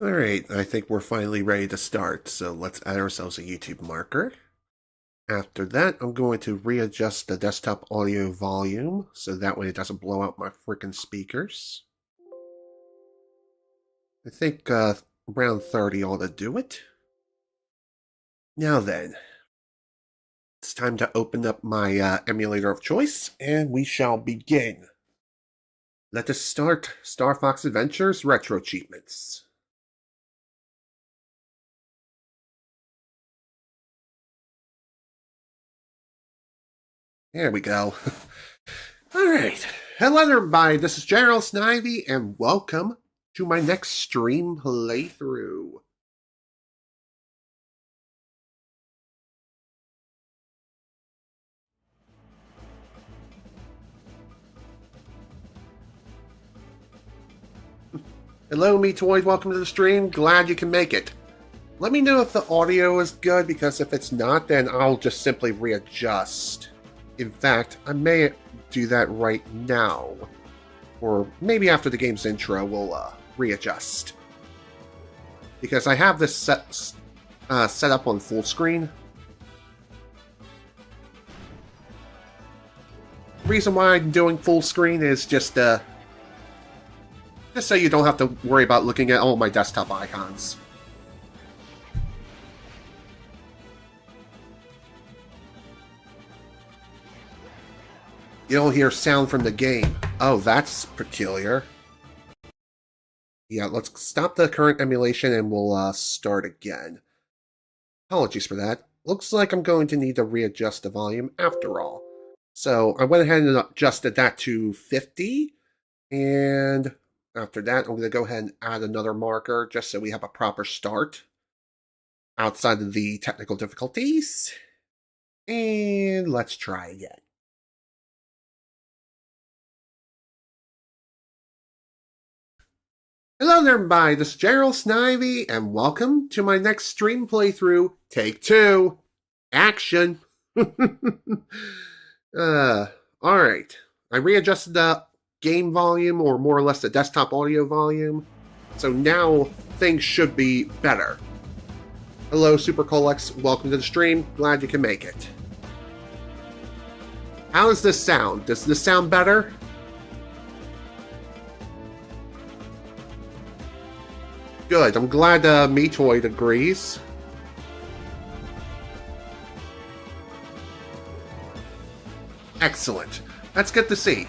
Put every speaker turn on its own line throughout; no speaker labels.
Alright, I think we're finally ready to start, so let's add ourselves a YouTube marker. After that, I'm going to readjust the desktop audio volume, so that way it doesn't blow out my freaking speakers. I think around 30 ought to do it. Now then, it's time to open up my emulator of choice, and we shall begin. Let us start Star Fox Adventures Retro Achievements. There we go. Alright. Hello everybody, this is General Snivy, and welcome to my next stream playthrough. Hello, Meatoid, welcome to the stream. Glad you can make it. Let me know if the audio is good, because if it's not, then I'll just simply readjust. In fact, I may do that right now. Or maybe after the game's intro, we'll readjust. Because I have this set up on full screen. The reason why I'm doing full screen is just so you don't have to worry about looking at all my desktop icons. You don't hear sound from the game. Oh, that's peculiar. Yeah, let's stop the current emulation and we'll start again. Apologies for that. Looks like I'm going to need to readjust the volume after all. So I went ahead and adjusted that to 50. And after that, I'm going to go ahead and add another marker just so we have a proper start outside of the technical difficulties. And let's try again. Hello there, everybody. This is General Snivy, and welcome to my next stream playthrough. Take 2. Action. Alright. I readjusted the game volume, or more or less the desktop audio volume. So now things should be better. Hello, Super Colex. Welcome to the stream. Glad you can make it. How does this sound? Does this sound better? Good. I'm glad Meatoid agrees. Excellent. That's good to see.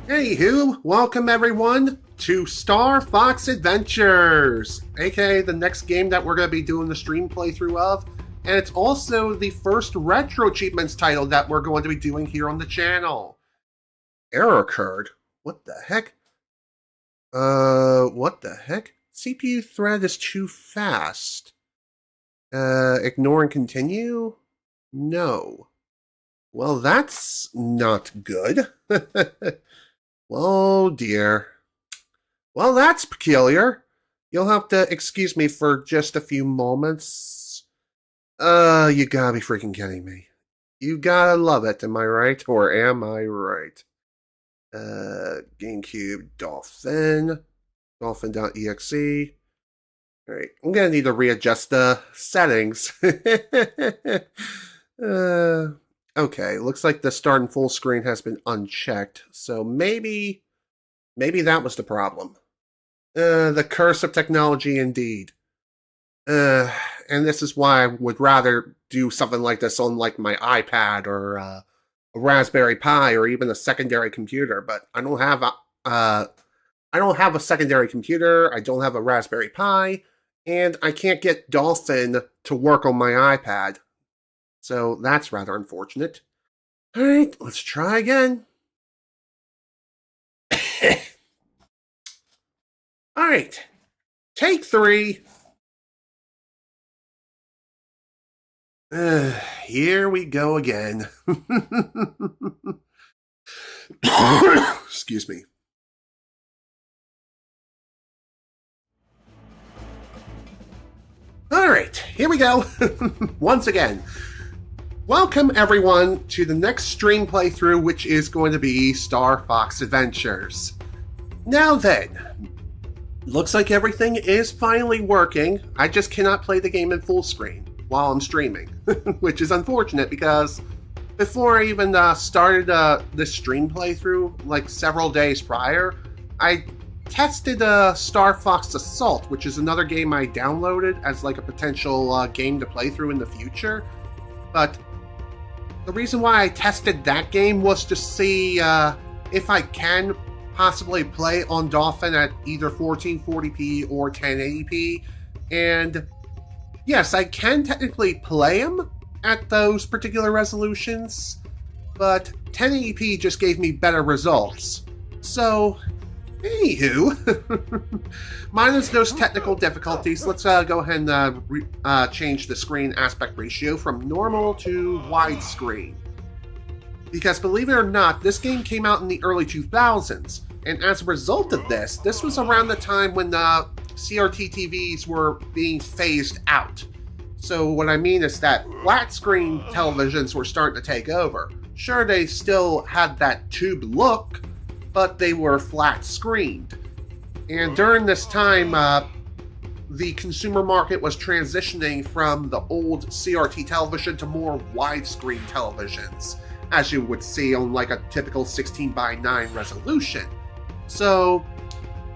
Anywho, welcome everyone to Star Fox Adventures, aka the next game that we're going to be doing the stream playthrough of, and it's also the first Retro Achievements title that we're going to be doing here on the channel. Error occurred. What the heck? What the heck? CPU thread is too fast. Ignore and continue? No. Well, that's not good. Oh dear. Well, that's peculiar. You'll have to excuse me for just a few moments. You gotta be freaking kidding me. You gotta love it, am I right? Or am I right? GameCube Dolphin. Dolphin.exe. Alright, I'm gonna need to readjust the settings. Okay, looks like the start and full screen has been unchecked, so maybe that was the problem. The curse of technology indeed. And this is why I would rather do something like this on like my iPad or a Raspberry Pi or even a secondary computer, but I don't have a secondary computer, I don't have a Raspberry Pi, and I can't get Dolphin to work on my iPad. So that's rather unfortunate. Alright, let's try again. All right, take 3. Here we go again. Excuse me. All right, here we go. Once again. Welcome everyone to the next stream playthrough, which is going to be Star Fox Adventures. Now then, looks like everything is finally working. I just cannot play the game in full screen while I'm streaming, which is unfortunate because before I even started this stream playthrough, like several days prior, I tested Star Fox Assault, which is another game I downloaded as like a potential game to play through in the future. But the reason why I tested that game was to see if I can possibly play on Dolphin at either 1440p or 1080p. And yes, I can technically play them at those particular resolutions, but 1080p just gave me better results. So, anywho, minus those technical difficulties, let's go ahead and change the screen aspect ratio from normal to widescreen. Because believe it or not, this game came out in the early 2000s, and as a result of this, this was around the time when CRT TVs were being phased out. So what I mean is that flat screen televisions were starting to take over. Sure, they still had that tube look, but they were flat screened. And during this time, the consumer market was transitioning from the old CRT television to more widescreen televisions, as you would see on like a typical 16:9 resolution. So,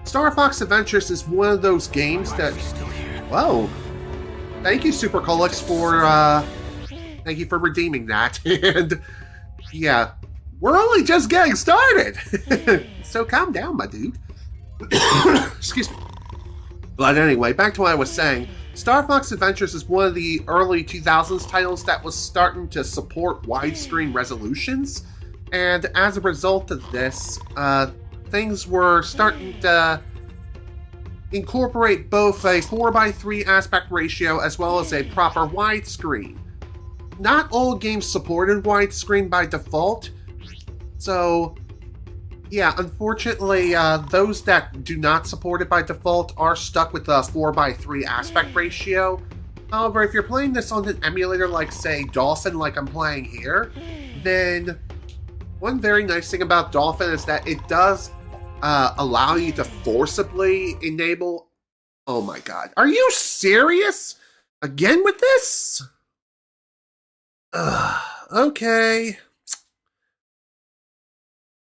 Star Fox Adventures is one of those games that... Whoa! Thank you, Supercolix, for thank you for redeeming that. And yeah, we're only just getting started. So calm down, my dude. Excuse me. But anyway, back to what I was saying. Star Fox Adventures is one of the early 2000s titles that was starting to support widescreen resolutions. And as a result of this, things were starting to incorporate both a 4:3 aspect ratio as well as a proper widescreen. Not all games supported widescreen by default, so yeah, unfortunately, those that do not support it by default are stuck with the 4:3 aspect ratio. However, if you're playing this on an emulator like, say, Dolphin, like I'm playing here, then one very nice thing about Dolphin is that it does allow you to forcibly enable... Oh my god. Are you serious? Again with this? Okay.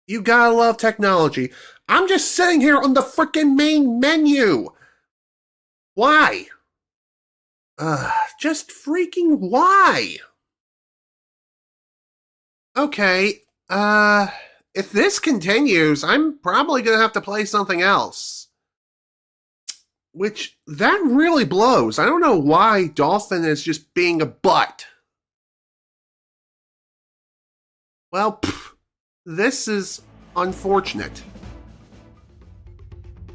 You gotta love technology. I'm just sitting here on the frickin' main menu. Why? Just freaking why? Okay, if this continues, I'm probably gonna have to play something else. Which, that really blows. I don't know why Dolphin is just being a butt. Well, this is unfortunate.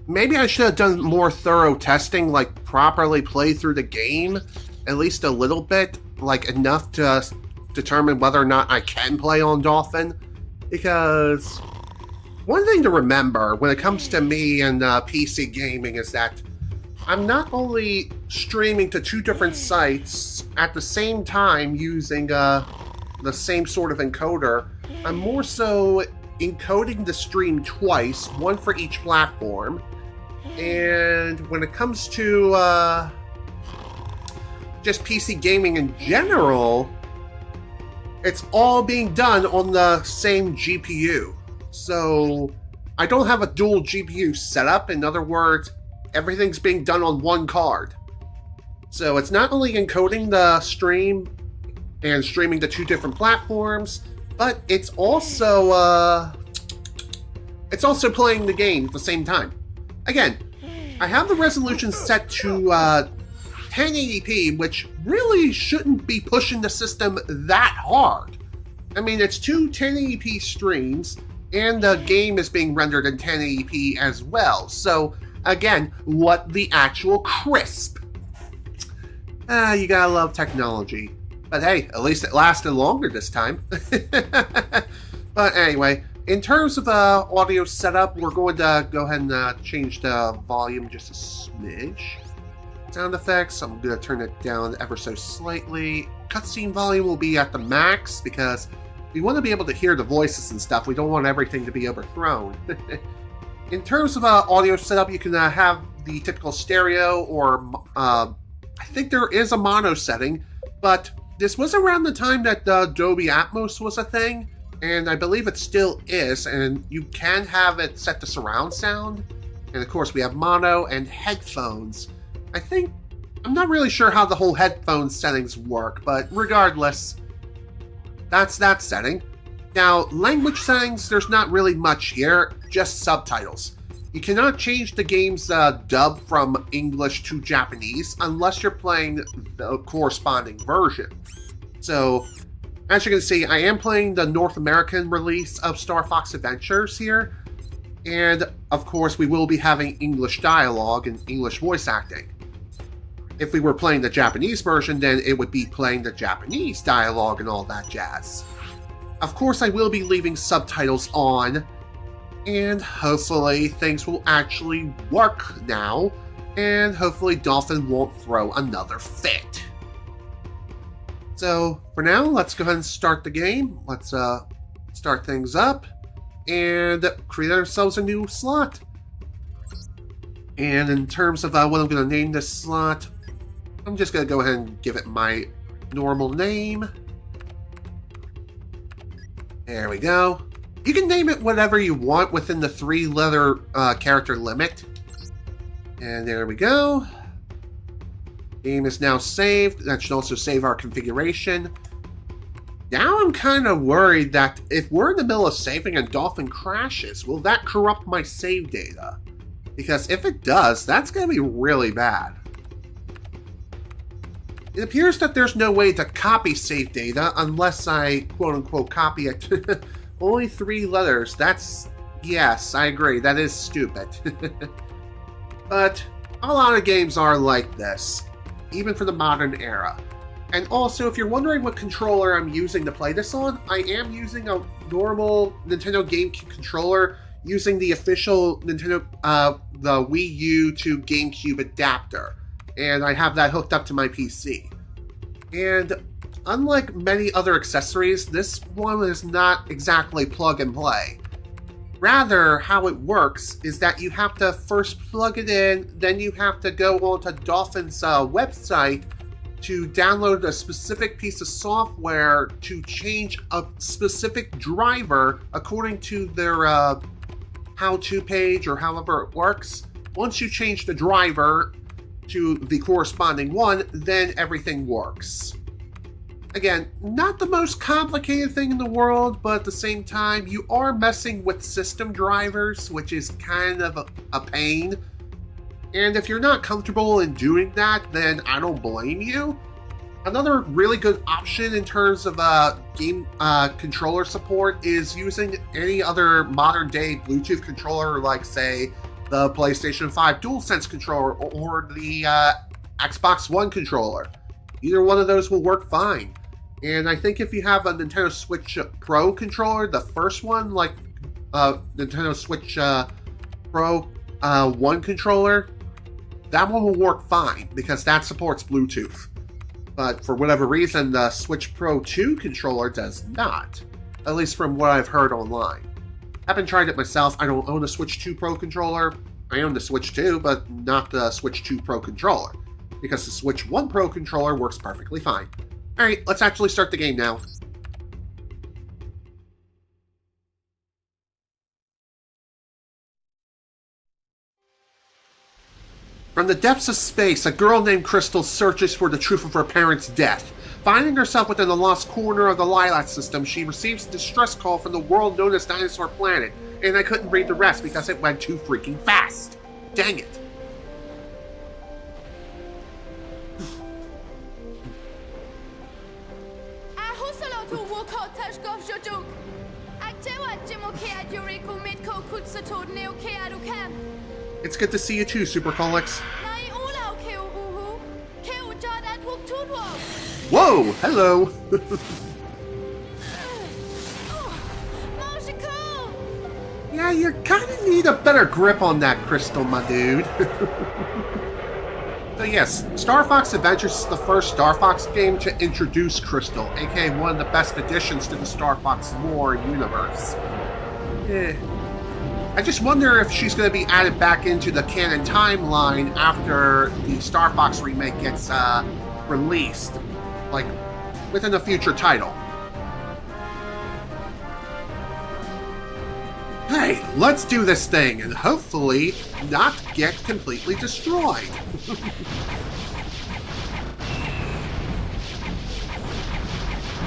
Maybe I should have done more thorough testing, like properly play through the game, at least a little bit, like enough to determine whether or not I can play on Dolphin. Because one thing to remember when it comes to me and PC gaming is that I'm not only streaming to 2 different sites at the same time using the same sort of encoder, I'm more so encoding the stream twice, one for each platform. And when it comes to just PC gaming in general, it's all being done on the same GPU. So I don't have a dual GPU setup. In other words, everything's being done on one card. So it's not only encoding the stream and streaming to 2 different platforms, but it's also playing the game at the same time. Again, I have the resolution set to 1080p, which really shouldn't be pushing the system that hard. I mean, it's 2 1080p streams, And the game is being rendered in 1080p as well. So, again, what the actual crisp? You gotta love technology. But hey, at least it lasted longer this time. But anyway, in terms of audio setup, we're going to go ahead and change the volume just a smidge. Sound effects, I'm going to turn it down ever so slightly. Cutscene volume will be at the max because we want to be able to hear the voices and stuff. We don't want everything to be overthrown. In terms of audio setup, you can have the typical stereo or I think there is a mono setting, but this was around the time that Dolby Atmos was a thing, and I believe it still is, and you can have it set to surround sound. And of course we have mono and headphones. I'm not really sure how the whole headphone settings work, but regardless, that's that setting. Now, language settings, there's not really much here, just subtitles. You cannot change the game's dub from English to Japanese unless you're playing the corresponding version. So, as you can see, I am playing the North American release of Star Fox Adventures here, and of course we will be having English dialogue and English voice acting. If we were playing the Japanese version, then it would be playing the Japanese dialogue and all that jazz. Of course, I will be leaving subtitles on, and hopefully things will actually work now, and hopefully Dolphin won't throw another fit. So, for now, let's go ahead and start the game. Let's start things up, and create ourselves a new slot. And in terms of what I'm going to name this slot, I'm just going to go ahead and give it my normal name. There we go. You can name it whatever you want within the 3-letter character limit. And there we go. Game is now saved. That should also save our configuration. Now I'm kind of worried that if we're in the middle of saving and Dolphin crashes, will that corrupt my save data? Because if it does, that's going to be really bad. It appears that there's no way to copy save data unless I quote-unquote copy it. Only 3 letters. Yes, I agree. That is stupid. But a lot of games are like this, even for the modern era. And also, if you're wondering what controller I'm using to play this on, I am using a normal Nintendo GameCube controller using the official Nintendo, the Wii U to GameCube adapter. And I have that hooked up to my PC. And unlike many other accessories, this one is not exactly plug and play. Rather, how it works is that you have to first plug it in, then you have to go onto Dolphin's website to download a specific piece of software to change a specific driver according to their how-to page or however it works. Once you change the driver to the corresponding one, then everything works. Again, not the most complicated thing in the world, but at the same time, you are messing with system drivers, which is kind of a pain. And if you're not comfortable in doing that, then I don't blame you. Another really good option in terms of game controller support is using any other modern day Bluetooth controller, like say the PlayStation 5 DualSense controller or the Xbox One controller. Either one of those will work fine. And I think if you have a Nintendo Switch Pro controller, the first one, like Nintendo Switch Pro 1 controller, that one will work fine because that supports Bluetooth. But for whatever reason, the Switch Pro 2 controller does not, at least from what I've heard online. I haven't tried it myself. I don't own a Switch 2 Pro controller. I own the Switch 2, but not the Switch 2 Pro controller, because the Switch 1 Pro controller works perfectly fine. Alright, let's actually start the game now. From the depths of space, a girl named Crystal searches for the truth of her parents' death. Finding herself within the lost corner of the Lilac system, she receives a distress call from the world known as Dinosaur Planet, and I couldn't read the rest because it went too freaking fast. Dang it. It's good to see you too, Supercolix. Whoa, hello. Yeah, you kind of need a better grip on that crystal, my dude. So yes, Star Fox Adventures is the first Star Fox game to introduce Crystal, aka one of the best additions to the Star Fox lore universe. I just wonder if she's going to be added back into the canon timeline after the Star Fox remake gets released, like within a future title. Hey, let's do this thing and hopefully not get completely destroyed.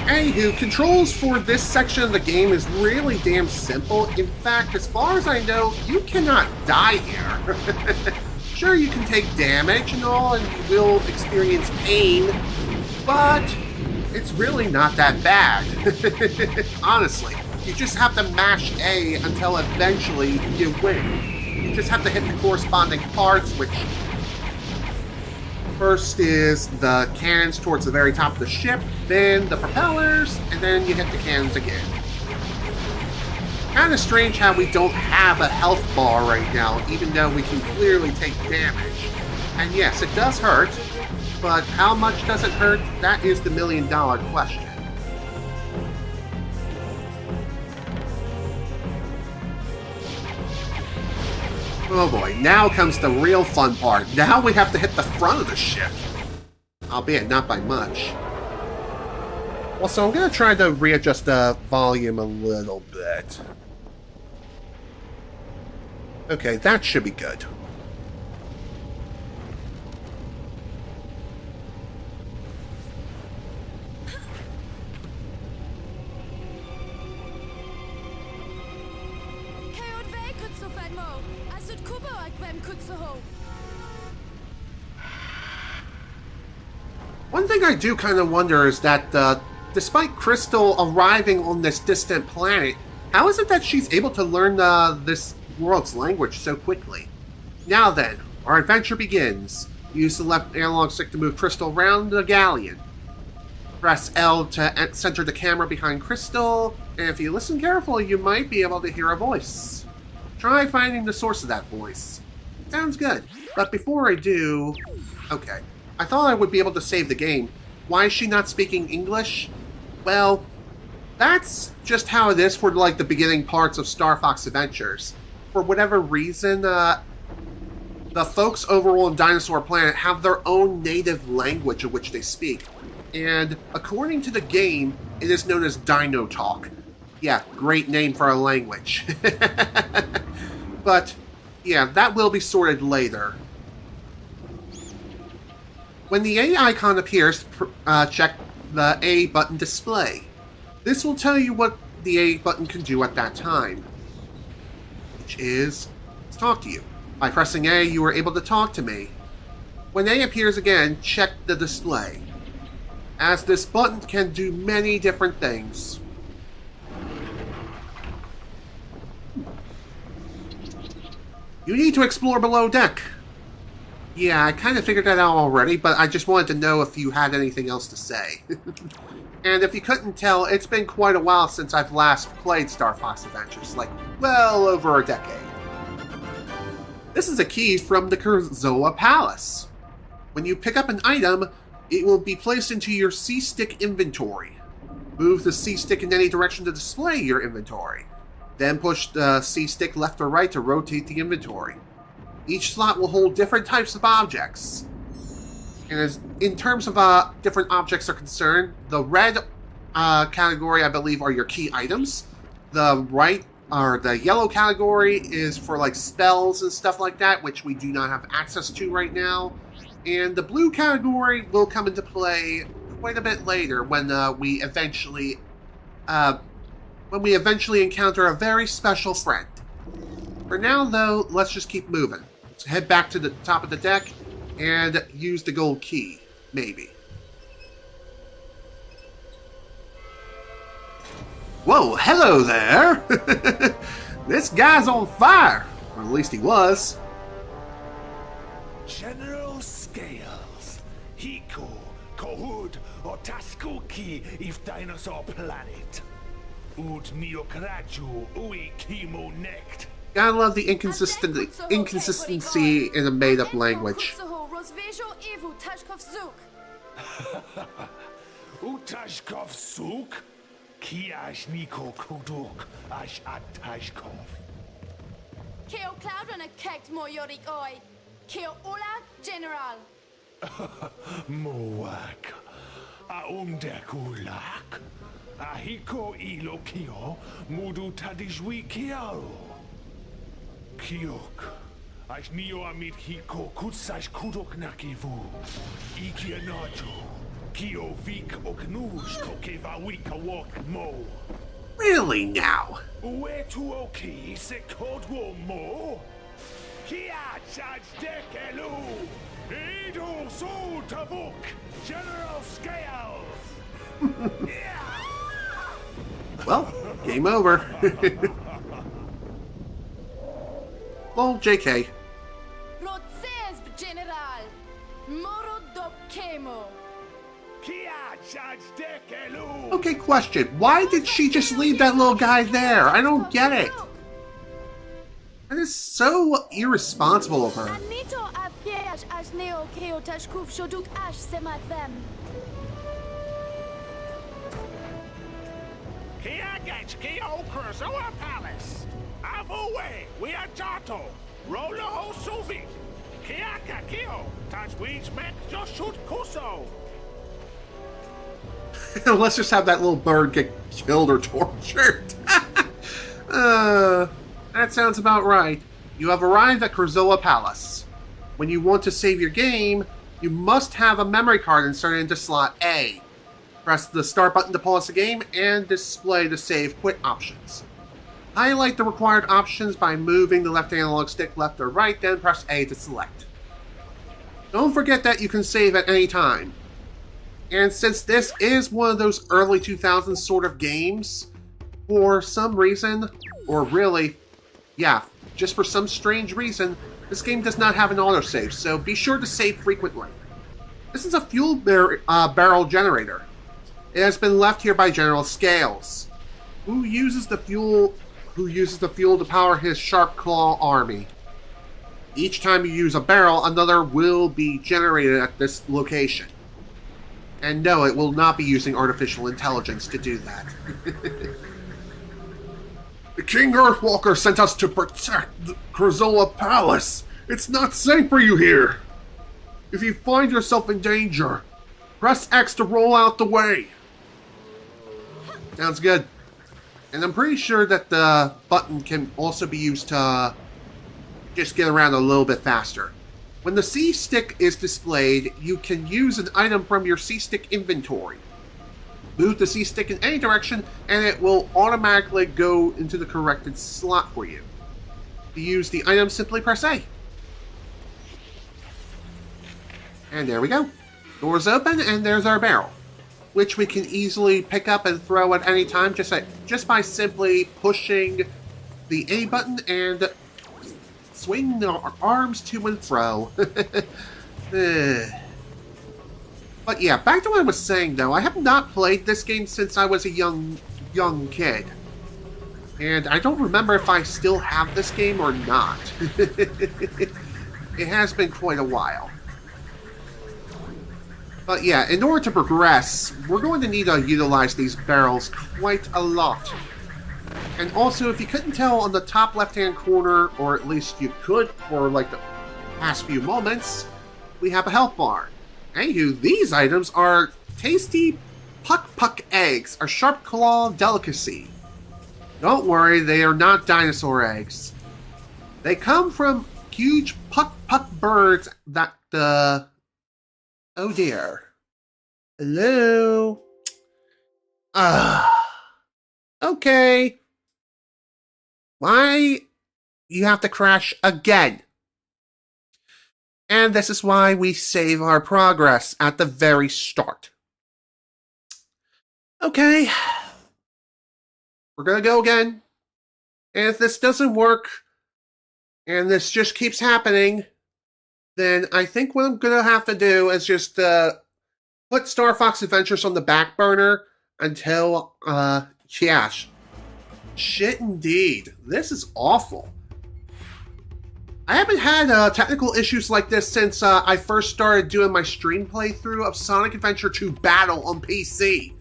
Anywho, controls for this section of the game is really damn simple. In fact, as far as I know, you cannot die here. Sure, you can take damage and all, and you will experience pain, but it's really not that bad. Honestly, you just have to mash A until eventually you win. You just have to hit the corresponding parts, which first is the cannons towards the very top of the ship, then the propellers, and then you hit the cannons again. Kinda strange how we don't have a health bar right now, even though we can clearly take damage. And yes, it does hurt, but how much does it hurt? That is the million-dollar question. Oh boy, now comes the real fun part. Now we have to hit the front of the ship. Albeit not by much. Also, I'm going to try to readjust the volume a little bit. Okay, that should be good. One thing I do kind of wonder is that, despite Crystal arriving on this distant planet, how is it that she's able to learn this world's language so quickly? Now then, our adventure begins. Use the left analog stick to move Crystal around the galleon. Press L to center the camera behind Crystal, and if you listen carefully, you might be able to hear a voice. Try finding the source of that voice. Sounds good, but before I do... Okay. I thought I would be able to save the game. Why is she not speaking English? Well, that's just how it is for like the beginning parts of Star Fox Adventures. For whatever reason, the folks over on Dinosaur Planet have their own native language in which they speak. And according to the game, it is known as Dino Talk. Yeah, great name for a language. But, yeah, that will be sorted later. When the A icon appears, check the A button display. This will tell you what the A button can do at that time, which is talk to you. By pressing A, you are able to talk to me. When A appears again, check the display, as this button can do many different things. You need to explore below deck. Yeah, I kind of figured that out already, but I just wanted to know if you had anything else to say. And if you couldn't tell, it's been quite a while since I've last played Star Fox Adventures, like well over a decade. This is a key from the Kurzoa Palace. When you pick up an item, it will be placed into your C-Stick inventory. Move the C-Stick in any direction to display your inventory. Then push the C-Stick left or right to rotate the inventory. Each slot will hold different types of objects. And in terms of different objects are concerned, the red category, I believe, are your key items. The the yellow category is for like spells and stuff like that, which we do not have access to right now. And the blue category will come into play quite a bit later when we eventually encounter a very special friend. For now, though, let's just keep moving. Let's head back to the top of the deck and use the gold key, maybe. Whoa, hello there! This guy's on fire! Or at least he was.
General Scales. Hiko, Kohud, or Taskuki if dinosaur planet. Ut neokraju ui kimo nekt.
Gotta love the inconsistency in a made-up language.
Utashkov suk? Kiash Niko Kuduk Ash Atashkov.
Keo Cloud and a kekt moyorik oi. Keo Ola General.
Moak. Aumdekulak. Ahiko Ilokio Mudu Tadijwi Kiao. Kiok. Ash Neo Amit Hiko Kutsash Kudok Nakivu. Ikianajo. Kio Vik Oknush Kokeva Wika Walk Mo.
Really now?
Where to Oki se Kodwo Mo? Kia Chaj Dekelu. Edo Sul Tavuk. General Scales.
Well, game over. Well, JK.
Rotzes General. Moro do Kemo.
Okay, question. Why did she just leave that little guy there? I don't get it. That is so irresponsible of her.
Palace. Avue, we are Jato. Rolo ho suvi. Kiaka kio. Touch weeds mek just shoot kuso.
Let's just have that little bird get killed or tortured. That sounds about right. You have arrived at Krazoa Palace. When you want to save your game, you must have a memory card inserted into slot A. Press the start button to pause the game and display the save quit options. Highlight the required options by moving the left analog stick left or right, then press A to select. Don't forget that you can save at any time. And since this is one of those early 2000s sort of games, for some reason, or really, yeah, just for some strange reason, this game does not have an autosave, so be sure to save frequently. This is a fuel barrel generator. It has been left here by General Scales, who uses the fuel to power his Sharp Claw army. Each time you use a barrel, another will be generated at this location. And no, it will not be using artificial intelligence to do that. The King Earthwalker sent us to protect the Krazoa Palace. It's not safe for you here. If you find yourself in danger, press X to roll out the way. Sounds good. And I'm pretty sure that the button can also be used to just get around a little bit faster. When the C-Stick is displayed, you can use an item from your C-Stick inventory. Move the C-Stick in any direction, and it will automatically go into the corrected slot for you. To use the item, simply press A. And there we go. Doors open, and there's our barrel, which we can easily pick up and throw at any time just by simply pushing the A button and swing our arms to and fro. But yeah, back to what I was saying though, I have not played this game since I was a young kid. And I don't remember if I still have this game or not. It has been quite a while. But yeah, in order to progress, we're going to need to utilize these barrels quite a lot. And also, if you couldn't tell on the top left-hand corner, or at least you could for like the past few moments, we have a health bar. Anywho, these items are tasty puck eggs, a sharp claw delicacy. Don't worry, they are not dinosaur eggs. They come from huge puck birds that oh dear. Hello? Okay. Why you have to crash again? And this is why we save our progress at the very start. Okay. We're gonna go again. And if this doesn't work, and this just keeps happening, then I think what I'm gonna have to do is just put Star Fox Adventures on the back burner until, yeah. Shit indeed. This is awful. I haven't had technical issues like this since I first started doing my stream playthrough of Sonic Adventure 2 Battle on PC.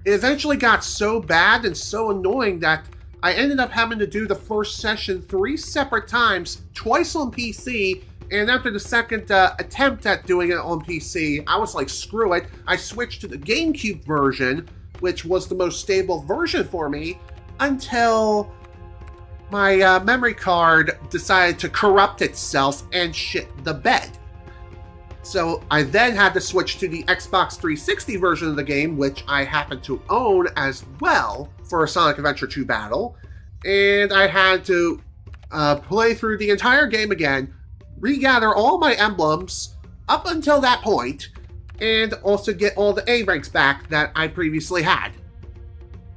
It eventually got so bad and so annoying that I ended up having to do the first session 3 separate times, twice on PC, and after the second attempt at doing it on PC, I was like, screw it. I switched to the GameCube version, which was the most stable version for me, until my memory card decided to corrupt itself and shit the bed. So I then had to switch to the Xbox 360 version of the game, which I happen to own as well for Sonic Adventure 2 Battle, and I had to play through the entire game again, regather all my emblems up until that point, and also get all the A ranks back that I previously had.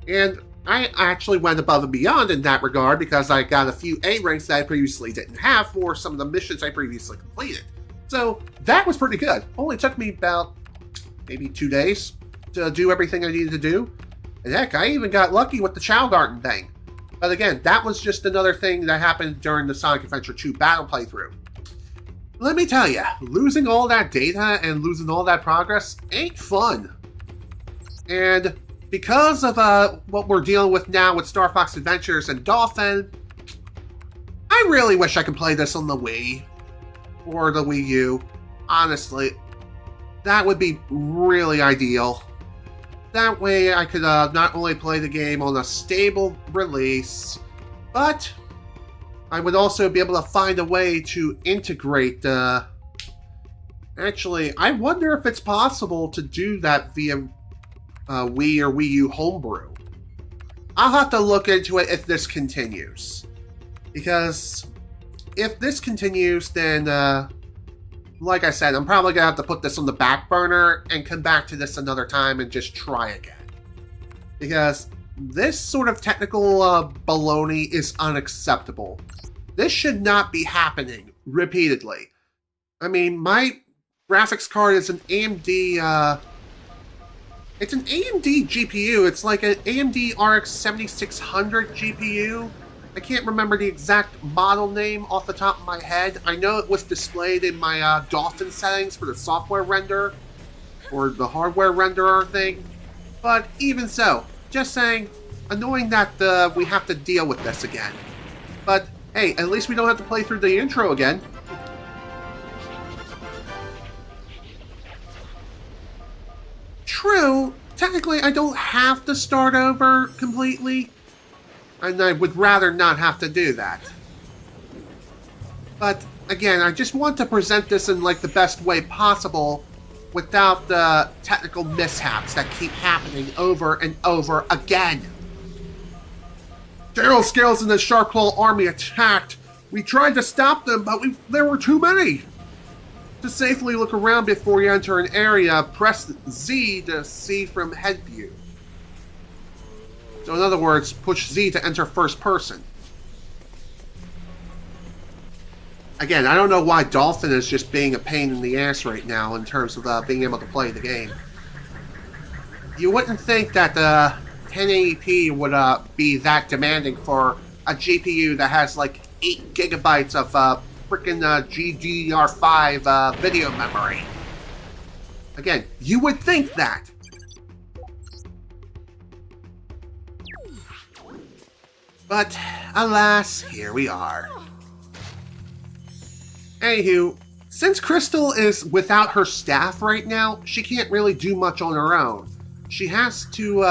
And I actually went above and beyond in that regard because I got a few A ranks that I previously didn't have for some of the missions I previously completed. So that was pretty good. Only took me about maybe 2 days to do everything I needed to do. And heck, I even got lucky with the Chow Garden thing. But again, that was just another thing that happened during the Sonic Adventure 2 Battle playthrough. Let me tell you, losing all that data and losing all that progress ain't fun. And because of what we're dealing with now with Star Fox Adventures and Dolphin, I really wish I could play this on the Wii or the Wii U. Honestly, that would be really ideal. That way I could not only play the game on a stable release, but I would also be able to find a way to integrate... Actually, I wonder if it's possible to do that via Wii or Wii U homebrew. I'll have to look into it if this continues. Because if this continues, then, like I said, I'm probably going to have to put this on the back burner and come back to this another time and just try again. Because this sort of technical baloney is unacceptable. This should not be happening repeatedly. I mean, my graphics card is an AMD, it's an AMD GPU. It's like an AMD RX 7600 GPU. I can't remember the exact model name off the top of my head. I know it was displayed in my Dolphin settings for the software render, or the hardware renderer thing. But even so, just saying, annoying that we have to deal with this again. But hey, at least we don't have to play through the intro again. True, technically I don't have to start over completely, and I would rather not have to do that. But again, I just want to present this in like the best way possible without the technical mishaps that keep happening over and over again. Daryl Scales and the Sharpclaw army attacked. We tried to stop them, but there were too many. To safely look around before you enter an area, press Z to see from head view. So in other words, push Z to enter first person. Again, I don't know why Dolphin is just being a pain in the ass right now in terms of being able to play the game. You wouldn't think that 1080p would be that demanding for a GPU that has like 8 gigabytes of frickin' GDDR5 video memory. Again, you would think that. But, alas, here we are. Anywho, since Crystal is without her staff right now, she can't really do much on her own. She has to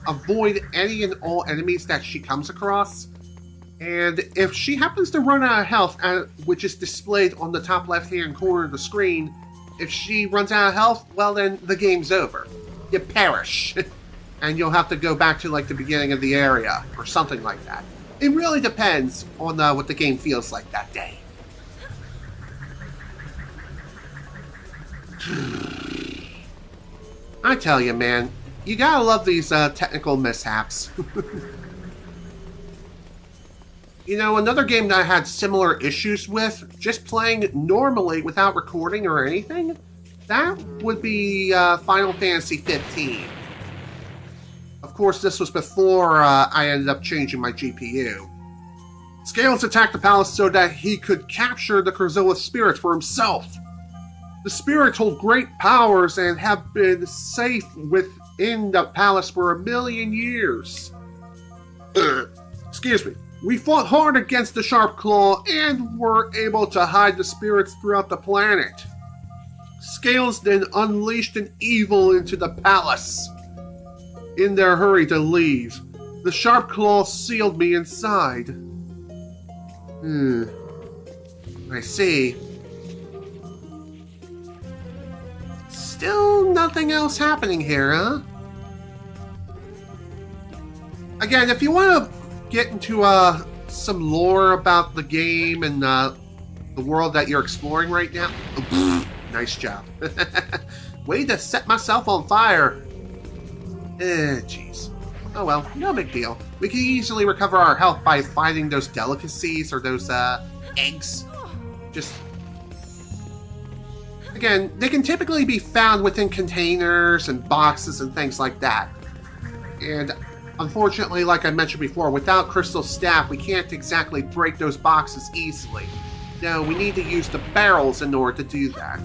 avoid any and all enemies that she comes across. And if she happens to run out of health, which is displayed on the top left-hand corner of the screen, if she runs out of health, well then the game's over. You perish. And you'll have to go back to like the beginning of the area, or something like that. It really depends on what the game feels like that day. I tell you, man, you gotta love these technical mishaps. You know, another game that I had similar issues with, just playing normally without recording or anything, that would be Final Fantasy 15. Of course, this was before I ended up changing my GPU. Scales attacked the palace so that he could capture the Krazoa spirit for himself. The spirits hold great powers and have been safe within the palace for 1,000,000 years. Excuse me. We fought hard against the Sharp Claw and were able to hide the spirits throughout the planet. Scales then unleashed an evil into the palace. In their hurry to leave, the Sharp Claw sealed me inside. I see. Still nothing else happening here, huh? Again, if you want to get into some lore about the game and the world that you're exploring right now, nice job. Way to set myself on fire. Jeez. Oh well, no big deal. We can easily recover our health by finding those delicacies or those eggs. Just... Again, they can typically be found within containers and boxes and things like that. And unfortunately, like I mentioned before, without Crystal Staff, we can't exactly break those boxes easily. No, we need to use the barrels in order to do that.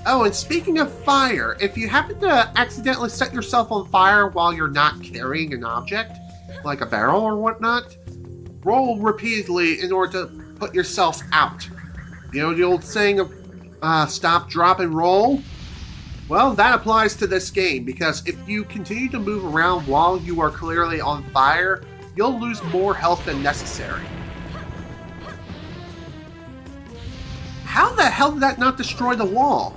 Oh, and speaking of fire, if you happen to accidentally set yourself on fire while you're not carrying an object, like a barrel or whatnot, roll repeatedly in order to put yourself out. You know the old saying of stop, drop, and roll? Well, that applies to this game, because if you continue to move around while you are clearly on fire, you'll lose more health than necessary. How the hell did that not destroy the wall?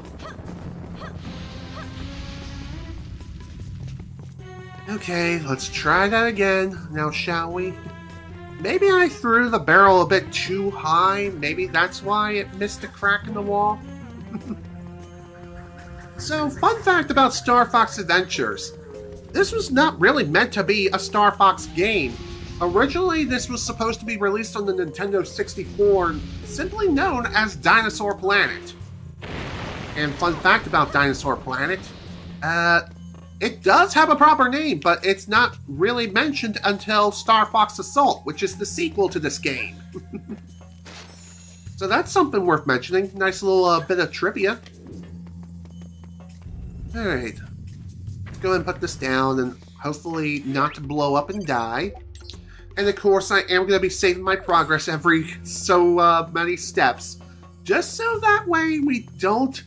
Okay, let's try that again. Now, shall we? Maybe I threw the barrel a bit too high. Maybe that's why it missed a crack in the wall. So, fun fact about Star Fox Adventures. This was not really meant to be a Star Fox game. Originally, this was supposed to be released on the Nintendo 64, simply known as Dinosaur Planet. And fun fact about Dinosaur Planet, it does have a proper name, but it's not really mentioned until Star Fox Assault, which is the sequel to this game. So that's something worth mentioning. Nice little bit of trivia. Alright. Let's go ahead and put this down and hopefully not to blow up and die. And of course, I am going to be saving my progress every so many steps, just so that way we don't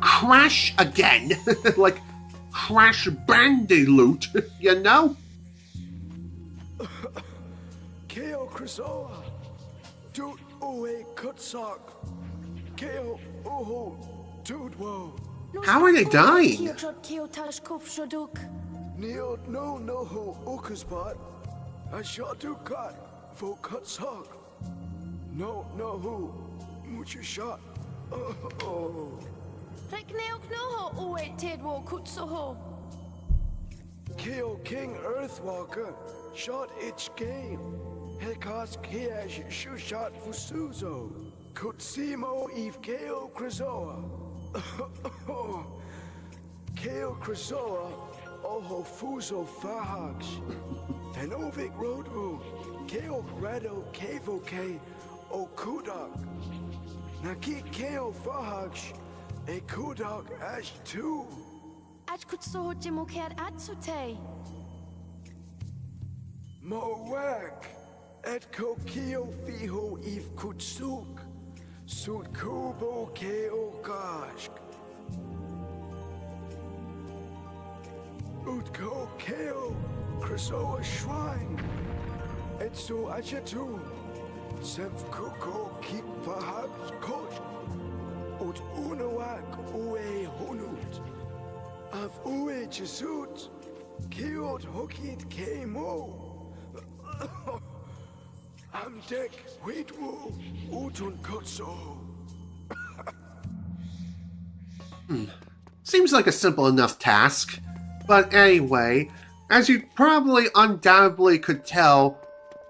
crash again, like Crash Bandiloot, you know?
Keo Krasoa, Doot Oe Kutsak, Keo Oho, Doot Wo,
How are they dying?
Neo no ho Okasbot, I shot to cut for Kutsak. No who, much shot. Oh. Keo King Earthwalker shot its game. Hekas Kiash Shushat Fusuzo. Kutsimo Eve Keo Krasoa. Keo Krasoa Oho Fuso Fahax. Fenovic Roadru. Keo Grado Kevo K Okudak. Naki Keo Fahax. A Kudak Ash 2. Moak. Et Kokio Fiho Eve Kutsuk. Sud Kubo Keo Gashk. Utko Keo Krasoa Shrine. Et so Achatu. Semf Kuko Keep Perhaps Coach. Ut Unawak Ue Hunut. Av Ue Jesut. Kiot Hokit Kemo. Am Deck Witwu Utun Kotso.
Seems like a simple enough task. But anyway, as you probably undoubtedly could tell,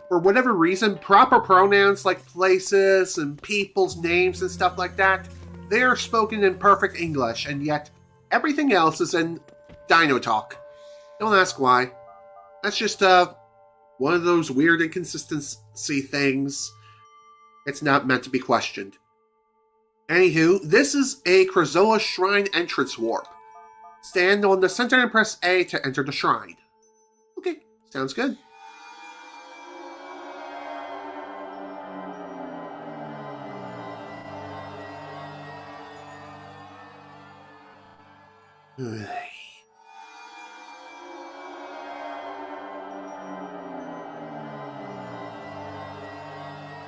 for whatever reason, proper pronouns like places and people's names and stuff like that, they are spoken in perfect English, and yet everything else is in Dino talk. Don't ask why. That's just one of those weird inconsistency things. It's not meant to be questioned. Anywho, this is a Krazoa Shrine entrance warp. Stand on the center and press A to enter the shrine. Okay, sounds good.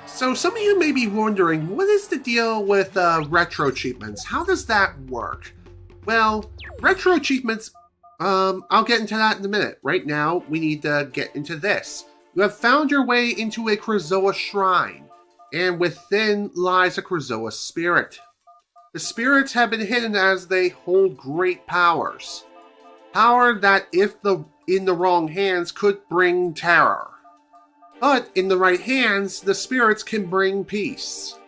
So some of you may be wondering, what is the deal with retro achievements? How does that work? Well, retro achievements, I'll get into that in a minute. Right now, we need to get into this. You have found your way into a Krazoa shrine, and within lies a Krazoa spirit. The spirits have been hidden as they hold great powers. Power that, if in the wrong hands, could bring terror. But in the right hands, the spirits can bring peace.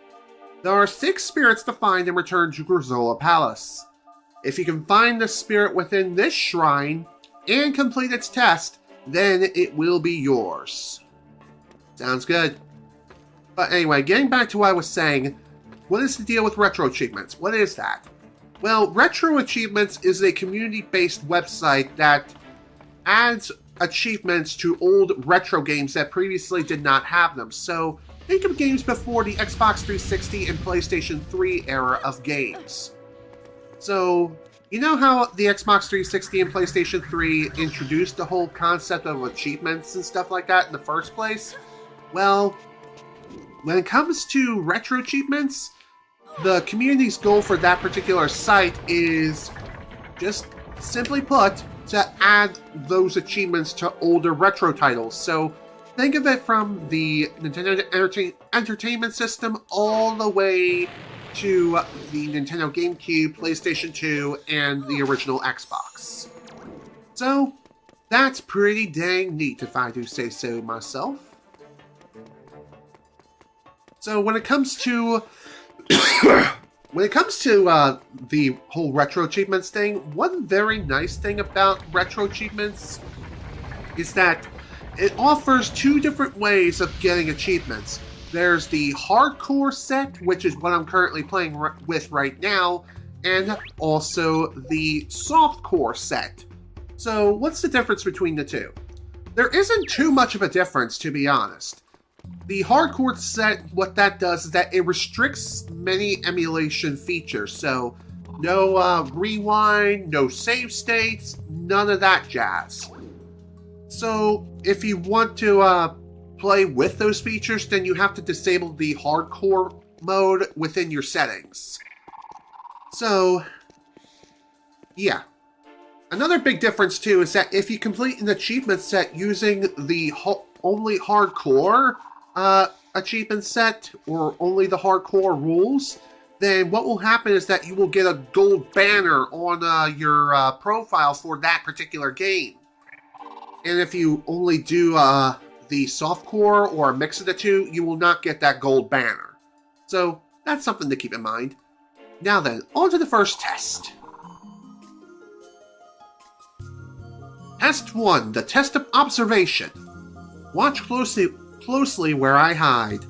There are 6 spirits to find and return to Krazoa Palace. If you can find the spirit within this shrine and complete its test, then it will be yours. Sounds good. But anyway, getting back to what I was saying, what is the deal with Retro Achievements? What is that? Well, Retro Achievements is a community-based website that adds achievements to old retro games that previously did not have them. So think of games before the Xbox 360 and PlayStation 3 era of games. So, you know how the Xbox 360 and PlayStation 3 introduced the whole concept of achievements and stuff like that in the first place? Well, when it comes to retro achievements, the community's goal for that particular site is, just simply put, to add those achievements to older retro titles. So think of it from the Nintendo Entertainment System all the way to the Nintendo GameCube, PlayStation 2, and the original Xbox. So that's pretty dang neat, if I do say so myself. So when it comes to the whole retro achievements thing, one very nice thing about retro achievements is that it offers 2 different ways of getting achievements. There's the hardcore set, which is what I'm currently playing with right now, and also the softcore set. So what's the difference between the two? There isn't too much of a difference, to be honest. The hardcore set, what that does is that it restricts many emulation features. So, no rewind, no save states, none of that jazz. So, if you want to play with those features, then you have to disable the hardcore mode within your settings. So, yeah. Another big difference, too, is that if you complete an achievement set using the only hardcore achievement set, or only the hardcore rules, then what will happen is that you will get a gold banner on your profile for that particular game. And if you only do the softcore or a mix of the two, you will not get that gold banner. So that's something to keep in mind. Now then, on to the first test. Test 1, the test of observation. Watch closely where I hide.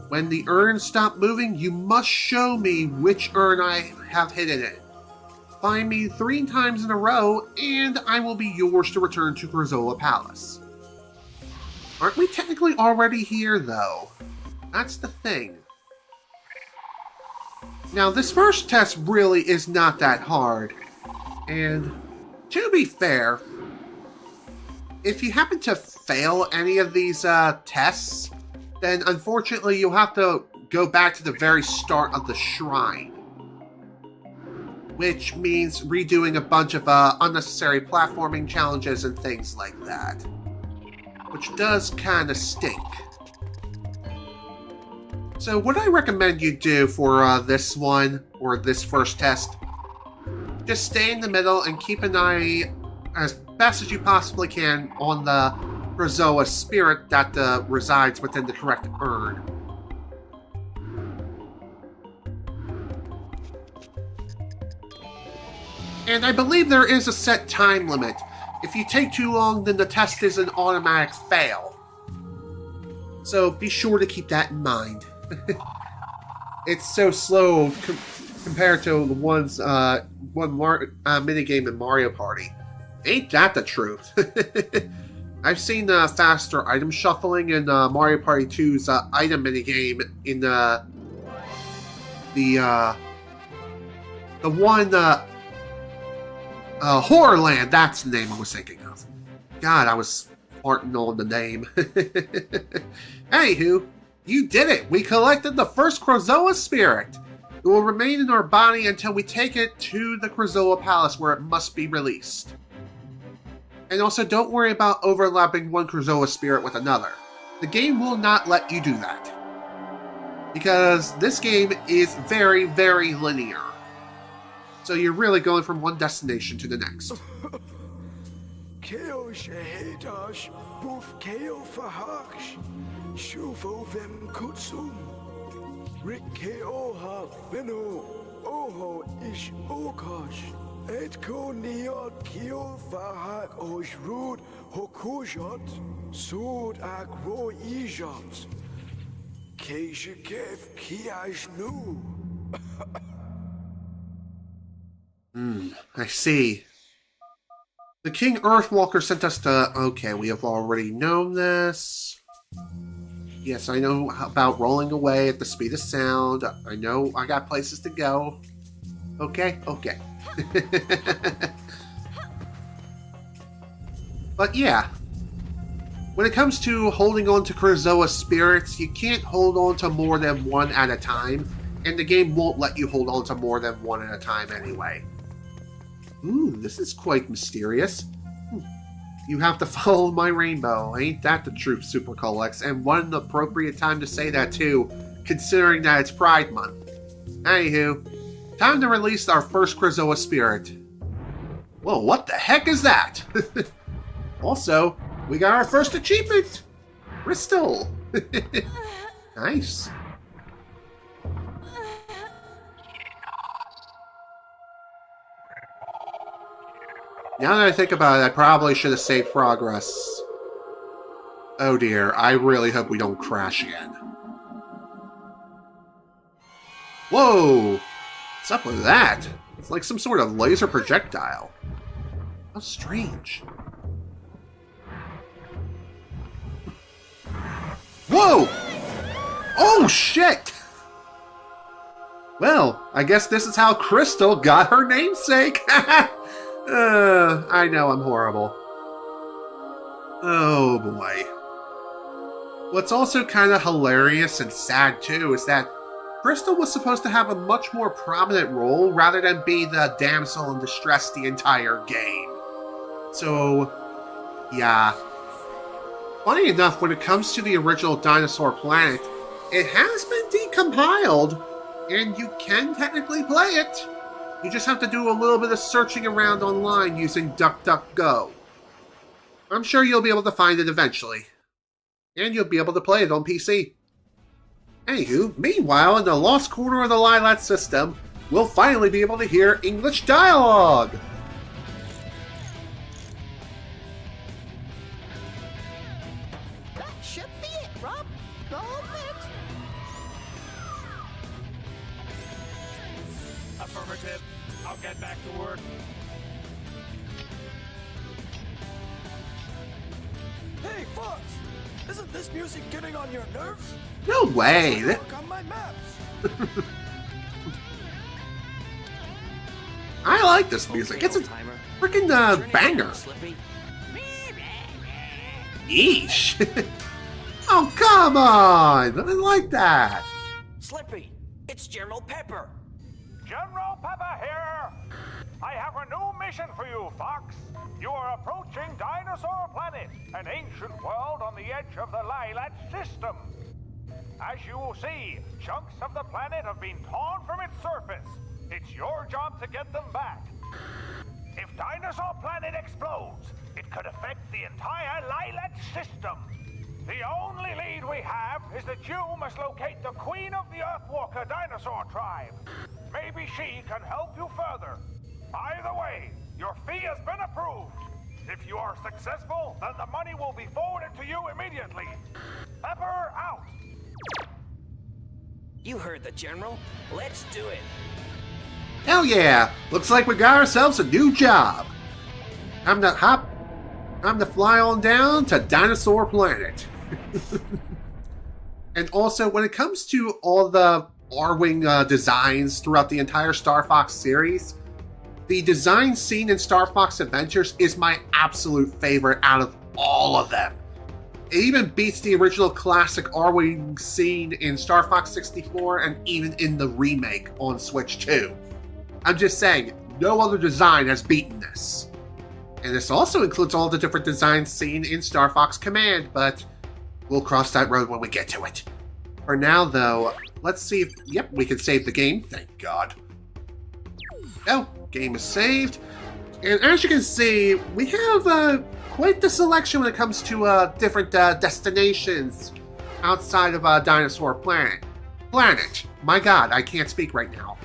When the urns stop moving, you must show me which urn I have hidden it. Find me 3 times in a row, and I will be yours to return to Krazoa Palace. Aren't we technically already here, though? That's the thing. Now, this first test really is not that hard. And, to be fair, if you happen to fail any of these tests, then unfortunately you'll have to go back to the very start of the shrine. Which means redoing a bunch of unnecessary platforming challenges and things like that. Which does kinda stink. So what I recommend you do for this one, or this first test, just stay in the middle and keep an eye as best as you possibly can on the Krazoa spirit that resides within the correct urn. And I believe there is a set time limit. If you take too long, then the test is an automatic fail. So be sure to keep that in mind. It's so slow compared to the one minigame in Mario Party. Ain't that the truth? I've seen faster item shuffling in Mario Party 2's item minigame in the one Horrorland. That's the name I was thinking of. God, I was farting on the name. Anywho, you did it! We collected the first Krazoa spirit. It will remain in our body until we take it to the Krazoa Palace where it must be released. And also, don't worry about overlapping one Krazoa spirit with another. The game will not let you do that. Because this game is very, very linear. So you're really going from one destination to the next.
Keo Shahedash, Boof Keo Fahaksh, Shufo Vem Kutsum, Rick Keo Ha Vino, Oho Ish Okash, Edko Niot Keo Fahak Osh Rud Hokujot, Sud Agro Ijot, Keishakev Kiash Nu.
I see. The King Earthwalker sent us to... Okay, we have already known this. Yes, I know about rolling away at the speed of sound. I know I got places to go. Okay. But yeah. When it comes to holding on to Krazoa spirits, you can't hold on to more than one at a time. And the game won't let you hold on to more than one at a time anyway. Ooh, this is quite mysterious. You have to follow my rainbow. Ain't that the truth, Super Colex? And what an appropriate time to say that, too, considering that it's Pride Month. Anywho, time to release our first Krazoa spirit. Whoa, what the heck is that? Also, we got our first achievement! Crystal! Nice. Now that I think about it, I probably should have saved progress. Oh dear, I really hope we don't crash again. Whoa! What's up with that? It's like some sort of laser projectile. How strange. Whoa! Oh shit! Well, I guess this is how Crystal got her namesake. I know I'm horrible. Oh boy. What's also kind of hilarious and sad too is that Crystal was supposed to have a much more prominent role rather than be the damsel in distress the entire game. So, yeah. Funny enough, when it comes to the original Dinosaur Planet, it has been decompiled, and you can technically play it. You just have to do a little bit of searching around online using DuckDuckGo. I'm sure you'll be able to find it eventually. And you'll be able to play it on PC. Anywho, meanwhile, in the lost corner of the Lilat system, we'll finally be able to hear English dialogue!
That should be it, Rob. Go next.
Affirmative. I'll get back to work.
Hey, Fox! Isn't this music getting on your nerves?
No way!
Look on my maps.
I like this music. It's a freaking banger. Yeesh. Oh, come on! I like that.
Slippy, it's General Pepper.
General Pepper here! I have a new mission for you, Fox. You are approaching Dinosaur Planet, an ancient world on the edge of the Lilat system. As you will see, chunks of the planet have been torn from its surface. It's your job to get them back. If Dinosaur Planet explodes, it could affect the entire Lilat system. The only lead we have is that you must locate the Queen of the Earthwalker dinosaur tribe. Maybe she can help you further. Either way, your fee has been approved. If you are successful, then the money will be forwarded to you immediately. Pepper out!
You heard the General. Let's do it.
Hell yeah! Looks like we got ourselves a new job. Time to fly on down to Dinosaur Planet. And also, when it comes to all the R-Wing designs throughout the entire Star Fox series, the design scene in Star Fox Adventures is my absolute favorite out of all of them. It even beats the original classic R-Wing scene in Star Fox 64 and even in the remake on Switch 2. I'm just saying, no other design has beaten this. And this also includes all the different designs seen in Star Fox Command, but we'll cross that road when we get to it. For now, though, let's see if... Yep, we can save the game, thank God. Oh, game is saved. And as you can see, we have quite the selection when it comes to different destinations outside of Dinosaur Planet. My God, I can't speak right now.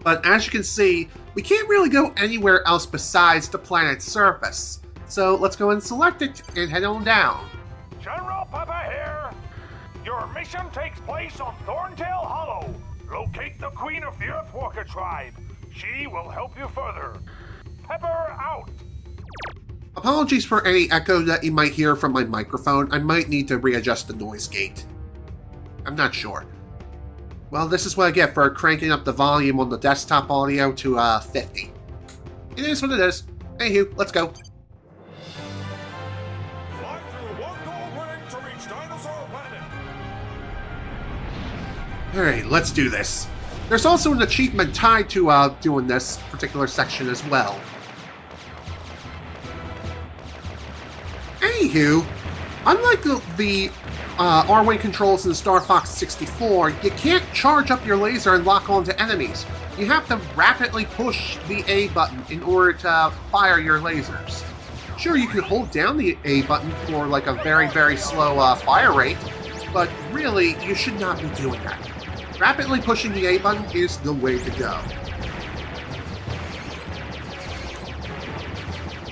But as you can see, we can't really go anywhere else besides the planet's surface. So let's go and select it and head on down.
General Pepper here. Your mission takes place on Thorntail Hollow. Locate the Queen of the Earthwalker tribe. She will help you further. Pepper out.
Apologies for any echo that you might hear from my microphone. I might need to readjust the noise gate. I'm not sure. Well, this is what I get for cranking up the volume on the desktop audio to 50. It is what it is. Anywho, let's go.
Fly through one gold ring to reach Dinosaur Planet.
Alright, let's do this. There's also an achievement tied to doing this particular section as well. Anywho, unlike the R-Wing controls in Star Fox 64, you can't charge up your laser and lock onto enemies. You have to rapidly push the A button in order to fire your lasers. Sure, you can hold down the A button for like a very, very slow fire rate, but really, you should not be doing that. Rapidly pushing the A button is the way to go.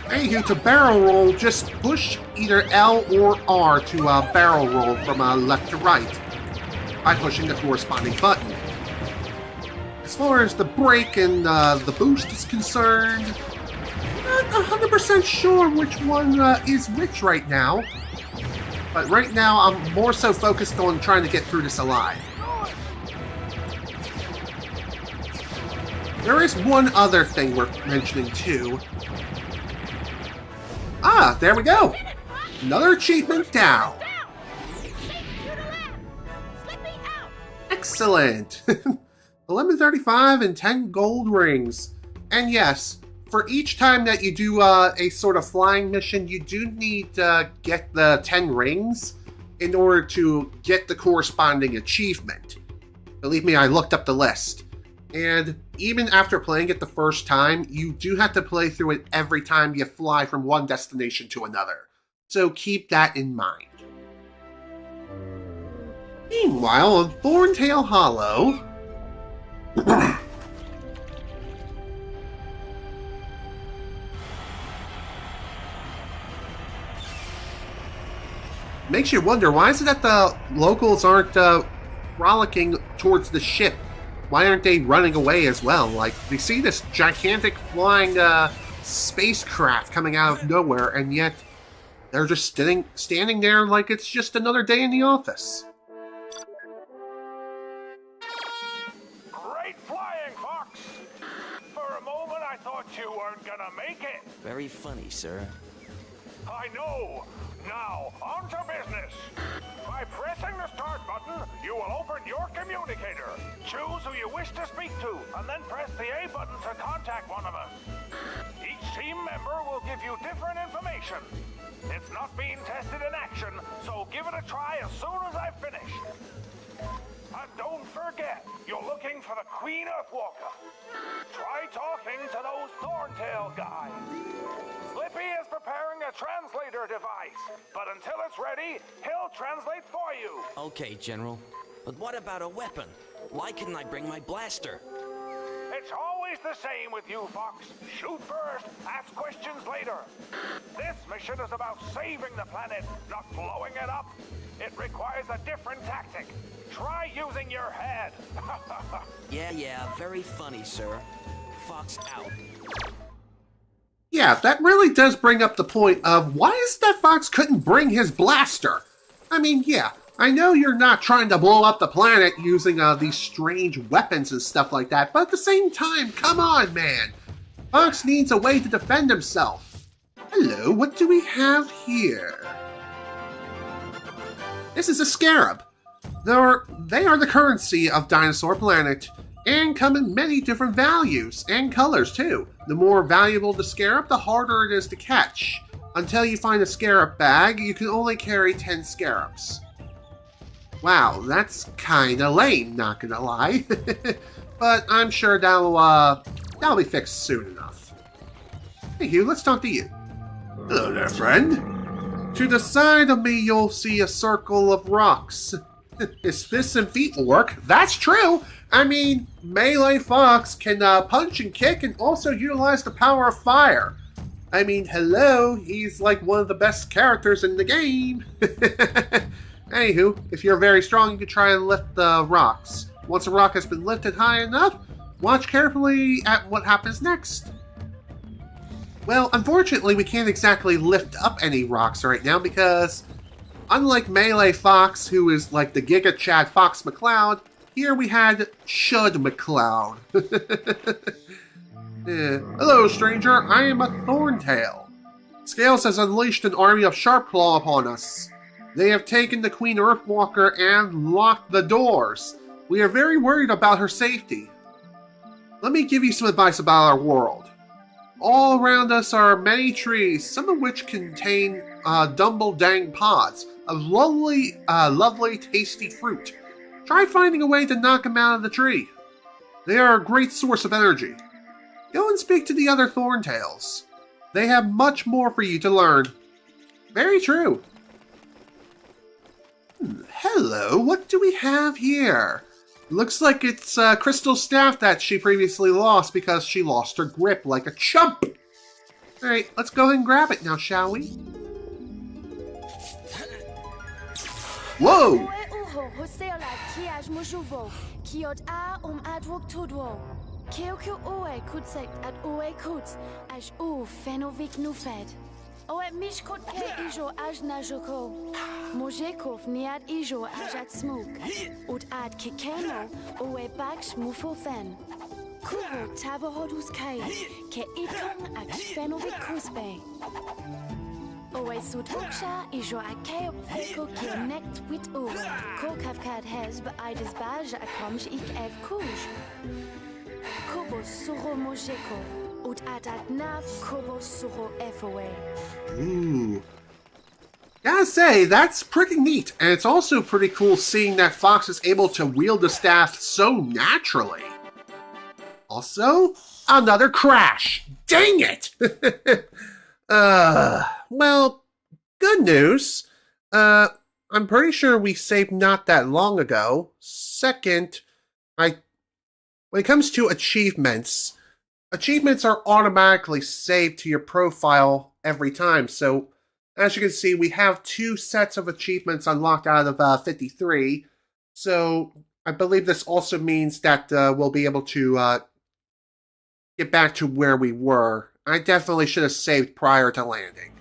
Anywho, to barrel roll, just push either L or R to barrel roll from left to right by pushing the corresponding button. As far as the brake and the boost is concerned, not 100% sure which one is which right now. But right now, I'm more so focused on trying to get through this alive. There is one other thing worth mentioning too. Ah, there we go! Another achievement down! Excellent! 1135 and 10 gold rings. And yes, for each time that you do a sort of flying mission, you do need to get the 10 rings in order to get the corresponding achievement. Believe me, I looked up the list. And even after playing it the first time, you do have to play through it every time you fly from one destination to another. So keep that in mind. Meanwhile, on Thorntail Hollow... Makes you wonder, why is it that the locals aren't frolicking towards the ship? Why aren't they running away as well? Like, they see this gigantic flying spacecraft coming out of nowhere, and yet they're just standing there like it's just another day in the office.
Great flying, Fox! For a moment, I thought you weren't gonna make it.
Very funny, sir.
I know. Now, on to business. By pressing the start button, you will open your communicator. Choose who you wish to speak to, and then press the A button to contact one of us. Each team member will give you different information. It's not being tested in action, so give it a try as soon as I've finished. And don't forget, you're looking for the Queen Earthwalker. Try talking to those Thorntail guys. Slippy is preparing a translator device, but until it's ready, he'll translate for you.
Okay, General. But what about a weapon? Why couldn't I bring my blaster?
It's always the same with you, Fox. Shoot first, ask questions later. This mission is about saving the planet, not blowing it up. It requires a different tactic. Try using your head.
Yeah, very funny, sir. Fox out.
Yeah, that really does bring up the point of why is it that Fox couldn't bring his blaster? I mean, yeah, I know you're not trying to blow up the planet using these strange weapons and stuff like that, but at the same time, come on, man. Fox needs a way to defend himself. Hello, what do we have here? This is a scarab. They are the currency of Dinosaur Planet, and come in many different values and colors too. The more valuable the scarab, the harder it is to catch. Until you find a scarab bag, you can only carry 10 scarabs. Wow, that's kinda lame, not gonna lie. But I'm sure that'll be fixed soon enough. Hey Hugh, let's talk to you. Hello there, friend. To the side of me, you'll see a circle of rocks. His fists and feet will work. That's true! I mean, Melee Fox can punch and kick and also utilize the power of fire. I mean, hello, he's like one of the best characters in the game. Anywho, if you're very strong, you can try and lift the rocks. Once a rock has been lifted high enough, watch carefully at what happens next. Well, unfortunately, we can't exactly lift up any rocks right now because, unlike Melee Fox, who is like the Giga Chad Fox McCloud, here we had Chud McCloud. Hello, stranger. I am a Thorntail. Scales has unleashed an army of Sharpclaw upon us. They have taken the Queen Earthwalker and locked the doors. We are very worried about her safety. Let me give you some advice about our world. All around us are many trees, some of which contain dumble-dang pods of lovely, tasty fruit. Try finding a way to knock them out of the tree. They are a great source of energy. Go and speak to the other Thorntails. They have much more for you to learn. Very true. Hello, what do we have here? Looks like it's Crystal's staff that she previously lost because she lost her grip like a chump. Alright, let's go ahead and grab it now, shall we? Whoa!
Oe mishkot ke ijo aj na joko. Mojekov niad ijo aj at smoke. Ut ad kikeno oe baksh mufofen. Kuho tavohodus kai ke ikon ak fenovik kusbe. Oe sut uksha ijo akeo feko ke nekt wit o. Ko kafkad hez be aides baj akomj ik ev kuj. Kobo suro mojekov.
Ooh. Gotta say, that's pretty neat, and it's also pretty cool seeing that Fox is able to wield the staff so naturally. Also, another crash! Dang it! Well, good news. I'm pretty sure we saved not that long ago. Second, when it comes to achievements, achievements are automatically saved to your profile every time. So, as you can see, we have 2 sets of achievements unlocked out of 53. So, I believe this also means that we'll be able to get back to where we were. I definitely should have saved prior to landing.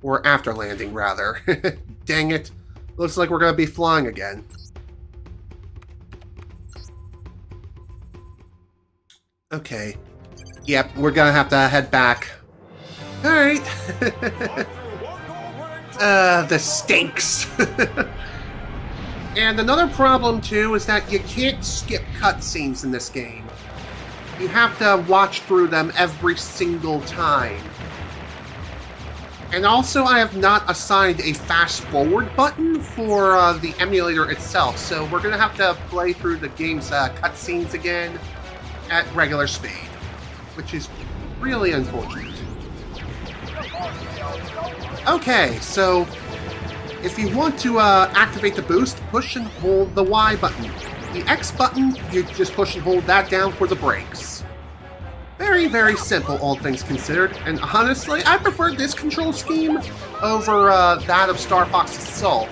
Or after landing, rather. Dang it. Looks like we're going to be flying again. Okay. Yep, we're gonna have to head back. Alright. This stinks. And another problem, too, is that you can't skip cutscenes in this game. You have to watch through them every single time. And also, I have not assigned a fast forward button for the emulator itself, so we're going to have to play through the game's cutscenes again at regular speed, which is really unfortunate. Okay, so if you want to activate the boost, push and hold the Y button. The X button, you just push and hold that down for the brakes. Very, very simple, all things considered, and honestly, I prefer this control scheme over that of Star Fox Assault,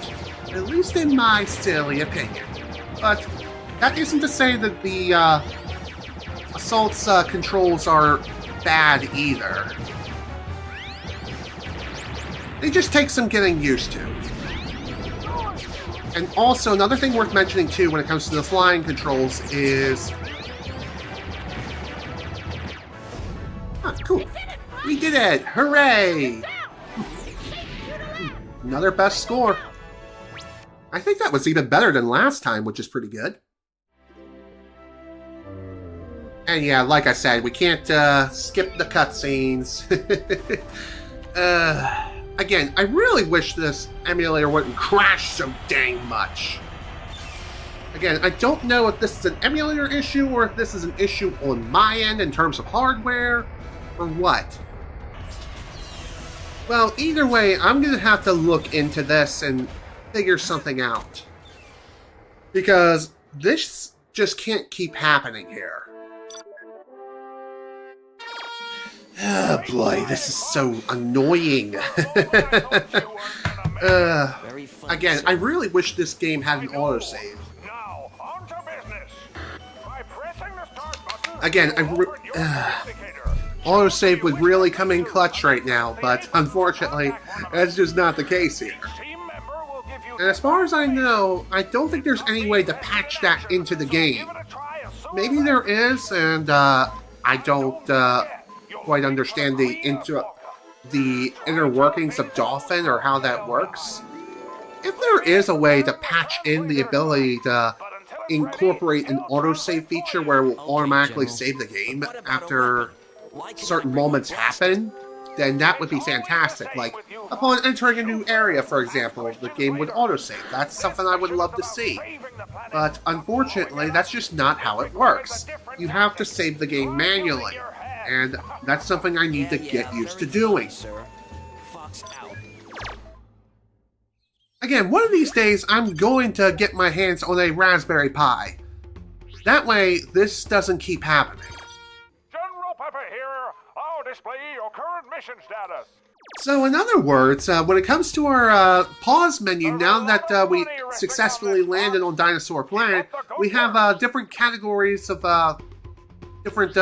at least in my silly opinion. But that isn't to say that the Assault's controls are bad either. They just take some getting used to. And also, another thing worth mentioning too when it comes to the flying controls is... Ah, cool. We did it! Hooray! Another best score. I think that was even better than last time, which is pretty good. And yeah, like I said, we can't skip the cutscenes. Again, I really wish this emulator wouldn't crash so dang much. Again, I don't know if this is an emulator issue or if this is an issue on my end in terms of hardware, or what. Well, either way, I'm going to have to look into this and figure something out. Because this just can't keep happening here. Oh boy, this is so annoying. Again, I really wish this game had an autosave.
Now, on to business. By pressing the start button,
Again, autosave would really come in clutch right now, but unfortunately, that's just not the case here.
team member will give you
And as far as I know, I don't think there's any way to patch that into the game.
a try as soon
Maybe there is, and I don't quite understand the inner workings of Dolphin or how that works. If there is a way to patch in the ability to incorporate an autosave feature where it will automatically save the game after certain moments happen, then that would be fantastic. Like, upon entering a new area, for example, the game would autosave. That's something I would love to see. But unfortunately, that's just not how it works. You have to save the game manually, and that's something I need to get used to doing.
Sir. Fox out.
Again, one of these days, I'm going to get my hands on a Raspberry Pi. That way, this doesn't keep happening.
General Pepper here. I'll display your current mission status.
So in other words, when it comes to our pause menu, now that we successfully landed on Dinosaur Planet, we have different categories of different...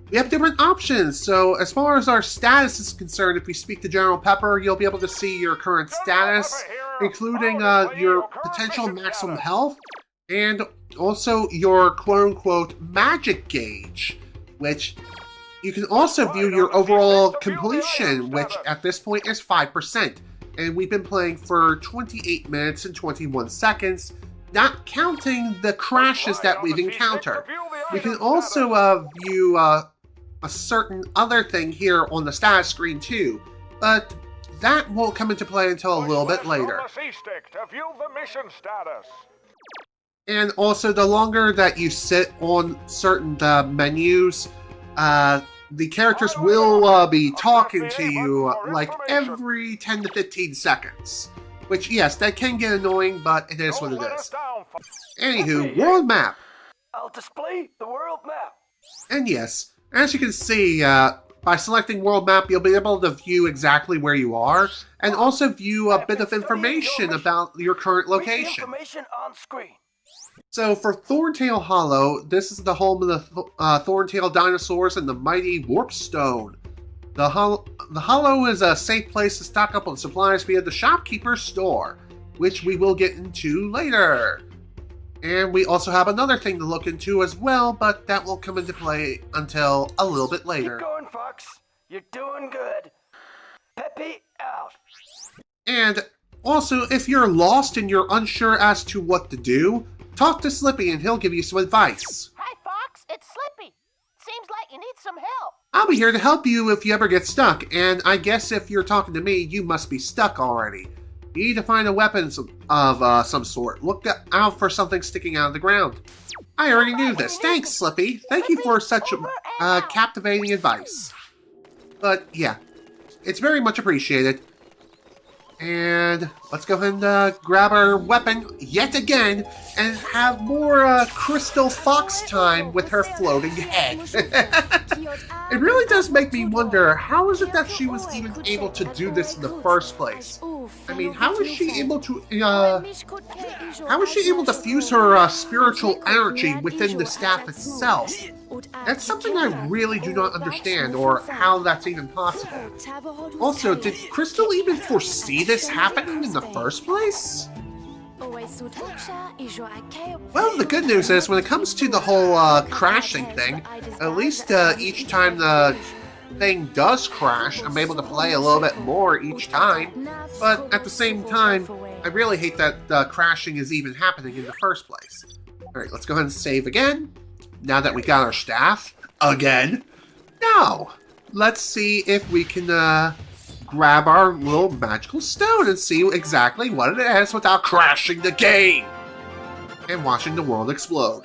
We have different options. So as far as our status is concerned, if we speak to General Pepper, you'll be able to see your current status, including your potential maximum health, and also your quote-unquote magic gauge, which you can also view your overall completion, which at this point is 5%. And we've been playing for 28 minutes and 21 seconds, not counting the crashes that we've encountered. We can also view a certain other thing here on the status screen too, but that won't come into play until a little bit later.
C-stick to view the mission status.
And also, the longer that you sit on certain menus, the characters will be talking to you like every 10 to 15 seconds. Which, yes, that can get annoying, but it is what it is. Anywho, world map.
I'll display the world map.
And yes, as you can see, by selecting world map, you'll be able to view exactly where you are, and also view a bit of information about your current location.
Information on screen.
So for Thorntail Hollow, this is the home of the Thorntail dinosaurs and the mighty Warpstone. The Hollow is a safe place to stock up on supplies via the shopkeeper's store, which we will get into later. And we also have another thing to look into as well, but that won't come into play until a little bit later.
Keep going, Fox. You're doing good. Peppy out.
And also, if you're lost and you're unsure as to what to do, talk to Slippy and he'll give you some advice.
Hi, Fox. It's Slippy. Seems like you need some help.
I'll be here to help you if you ever get stuck, and I guess if you're talking to me, you must be stuck already. You need to find a weapon of some sort. Look out for something sticking out of the ground. I already knew this. Thanks, Slippy. Thank you for such captivating advice. But yeah, it's very much appreciated. And let's go ahead and grab our weapon yet again and have more Crystal Fox time with her floating head. It really does make me wonder, how is it that she was even able to do this in the first place? I mean, how is she able to fuse her spiritual energy within the staff itself? That's something I really do not understand, or how that's even possible. Also, did Crystal even foresee this happening in the first place? Well, the good news is, when it comes to the whole crashing thing, at least each time the thing does crash, I'm able to play a little bit more each time. But at the same time, I really hate that crashing is even happening in the first place. Alright, let's go ahead and save again. Now that we got our staff, again. Now, let's see if we can grab our little magical stone and see exactly what it is without crashing the game and watching the world explode.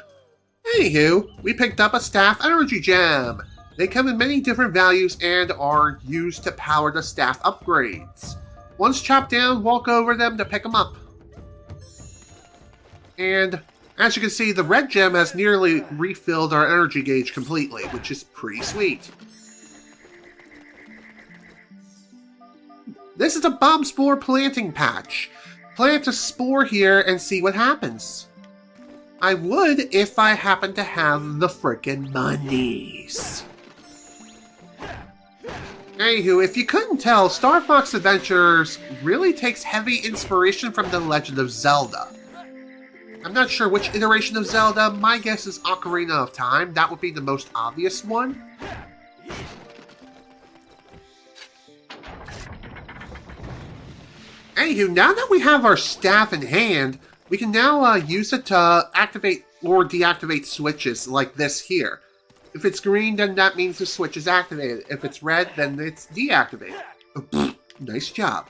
Anywho, we picked up a staff energy gem. They come in many different values and are used to power the staff upgrades. Once chopped down, walk over them to pick them up. And as you can see, the red gem has nearly refilled our energy gauge completely, which is pretty sweet. This is a bomb spore planting patch. Plant a spore here and see what happens. I would if I happened to have the frickin' monies. Anywho, if you couldn't tell, Star Fox Adventures really takes heavy inspiration from The Legend of Zelda. I'm not sure which iteration of Zelda. My guess is Ocarina of Time. That would be the most obvious one. Anywho, now that we have our staff in hand, we can now use it to activate or deactivate switches like this here. If it's green, then that means the switch is activated. If it's red, then it's deactivated. Oh, nice job.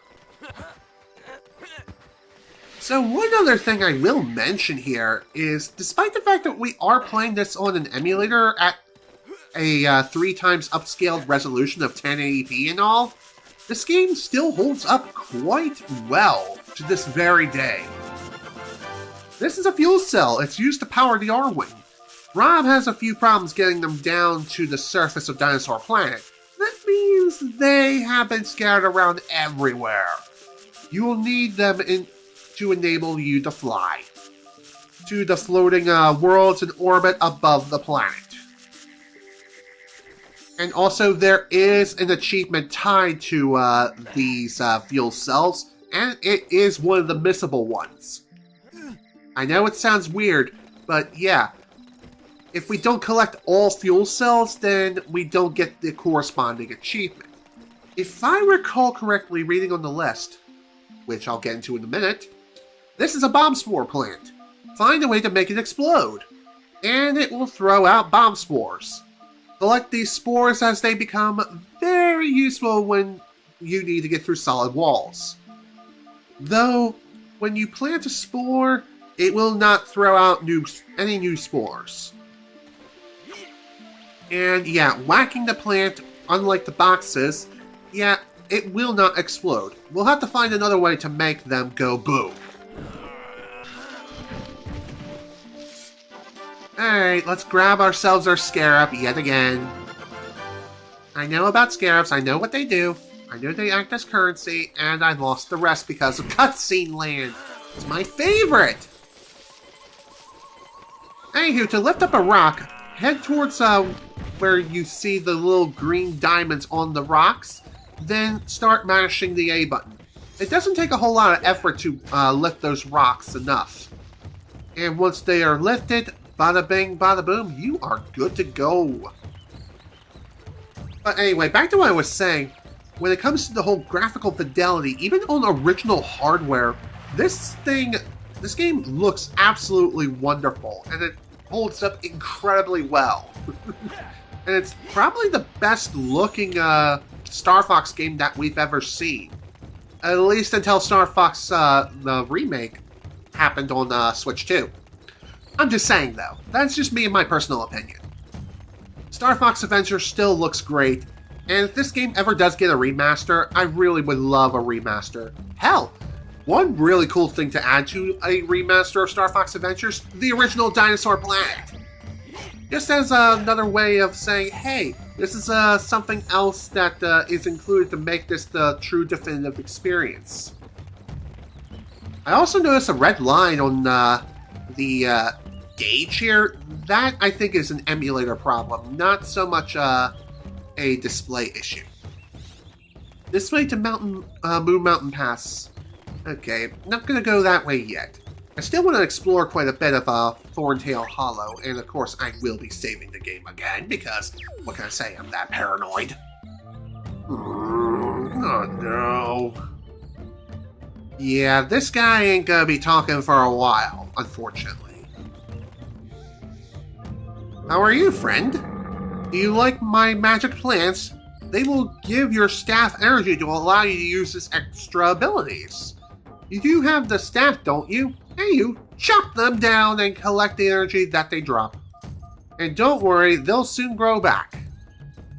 So one other thing I will mention here is, despite the fact that we are playing this on an emulator at a 3 times upscaled resolution of 1080p and all, this game still holds up quite well to this very day. This is a fuel cell. It's used to power the R-Wing. Rob has a few problems getting them down to the surface of Dinosaur Planet. That means they have been scattered around everywhere. You will need them to enable you to fly to the floating worlds in orbit above the planet. And also, there is an achievement tied to these fuel cells, and it is one of the missable ones. I know it sounds weird, but yeah, if we don't collect all fuel cells, then we don't get the corresponding achievement. If I recall correctly reading on the list, which I'll get into in a minute, this is a bomb spore plant. Find a way to make it explode, and it will throw out bomb spores. Collect these spores as they become very useful when you need to get through solid walls. Though, when you plant a spore, it will not throw out any new spores. And yeah, whacking the plant, unlike the boxes, yeah, it will not explode. We'll have to find another way to make them go boom. Alright, let's grab ourselves our scarab yet again. I know about scarabs, I know what they do. I know they act as currency, and I lost the rest because of Cutscene Land. It's my favorite! Anywho, to lift up a rock, head towards where you see the little green diamonds on the rocks, then start mashing the A button. It doesn't take a whole lot of effort to lift those rocks enough. And once they are lifted, bada bing, bada boom, you are good to go. But anyway, back to what I was saying. When it comes to the whole graphical fidelity, even on original hardware, this game looks absolutely wonderful, and it holds up incredibly well. And it's probably the best looking Star Fox game that we've ever seen. At least until Star Fox, the remake, happened on Switch 2. I'm just saying, though. That's just me and my personal opinion. Star Fox Adventure still looks great, and if this game ever does get a remaster, I really would love a remaster. Hell, one really cool thing to add to a remaster of Star Fox Adventures, the original Dinosaur Planet. Just as another way of saying, hey, this is something else that is included to make this the true definitive experience. I also noticed a red line on the gauge here. That, I think, is an emulator problem, not so much a display issue. This way to Moon Mountain Pass. Okay, not gonna go that way yet. I still want to explore quite a bit of Thorntail Hollow, and of course I will be saving the game again, because, what can I say, I'm that paranoid. Oh no. Yeah, this guy ain't gonna be talking for a while, unfortunately. How are you, friend? Do you like my magic plants? They will give your staff energy to allow you to use its extra abilities. You do have the staff, don't you? Hey, you chop them down and collect the energy that they drop. And don't worry, they'll soon grow back.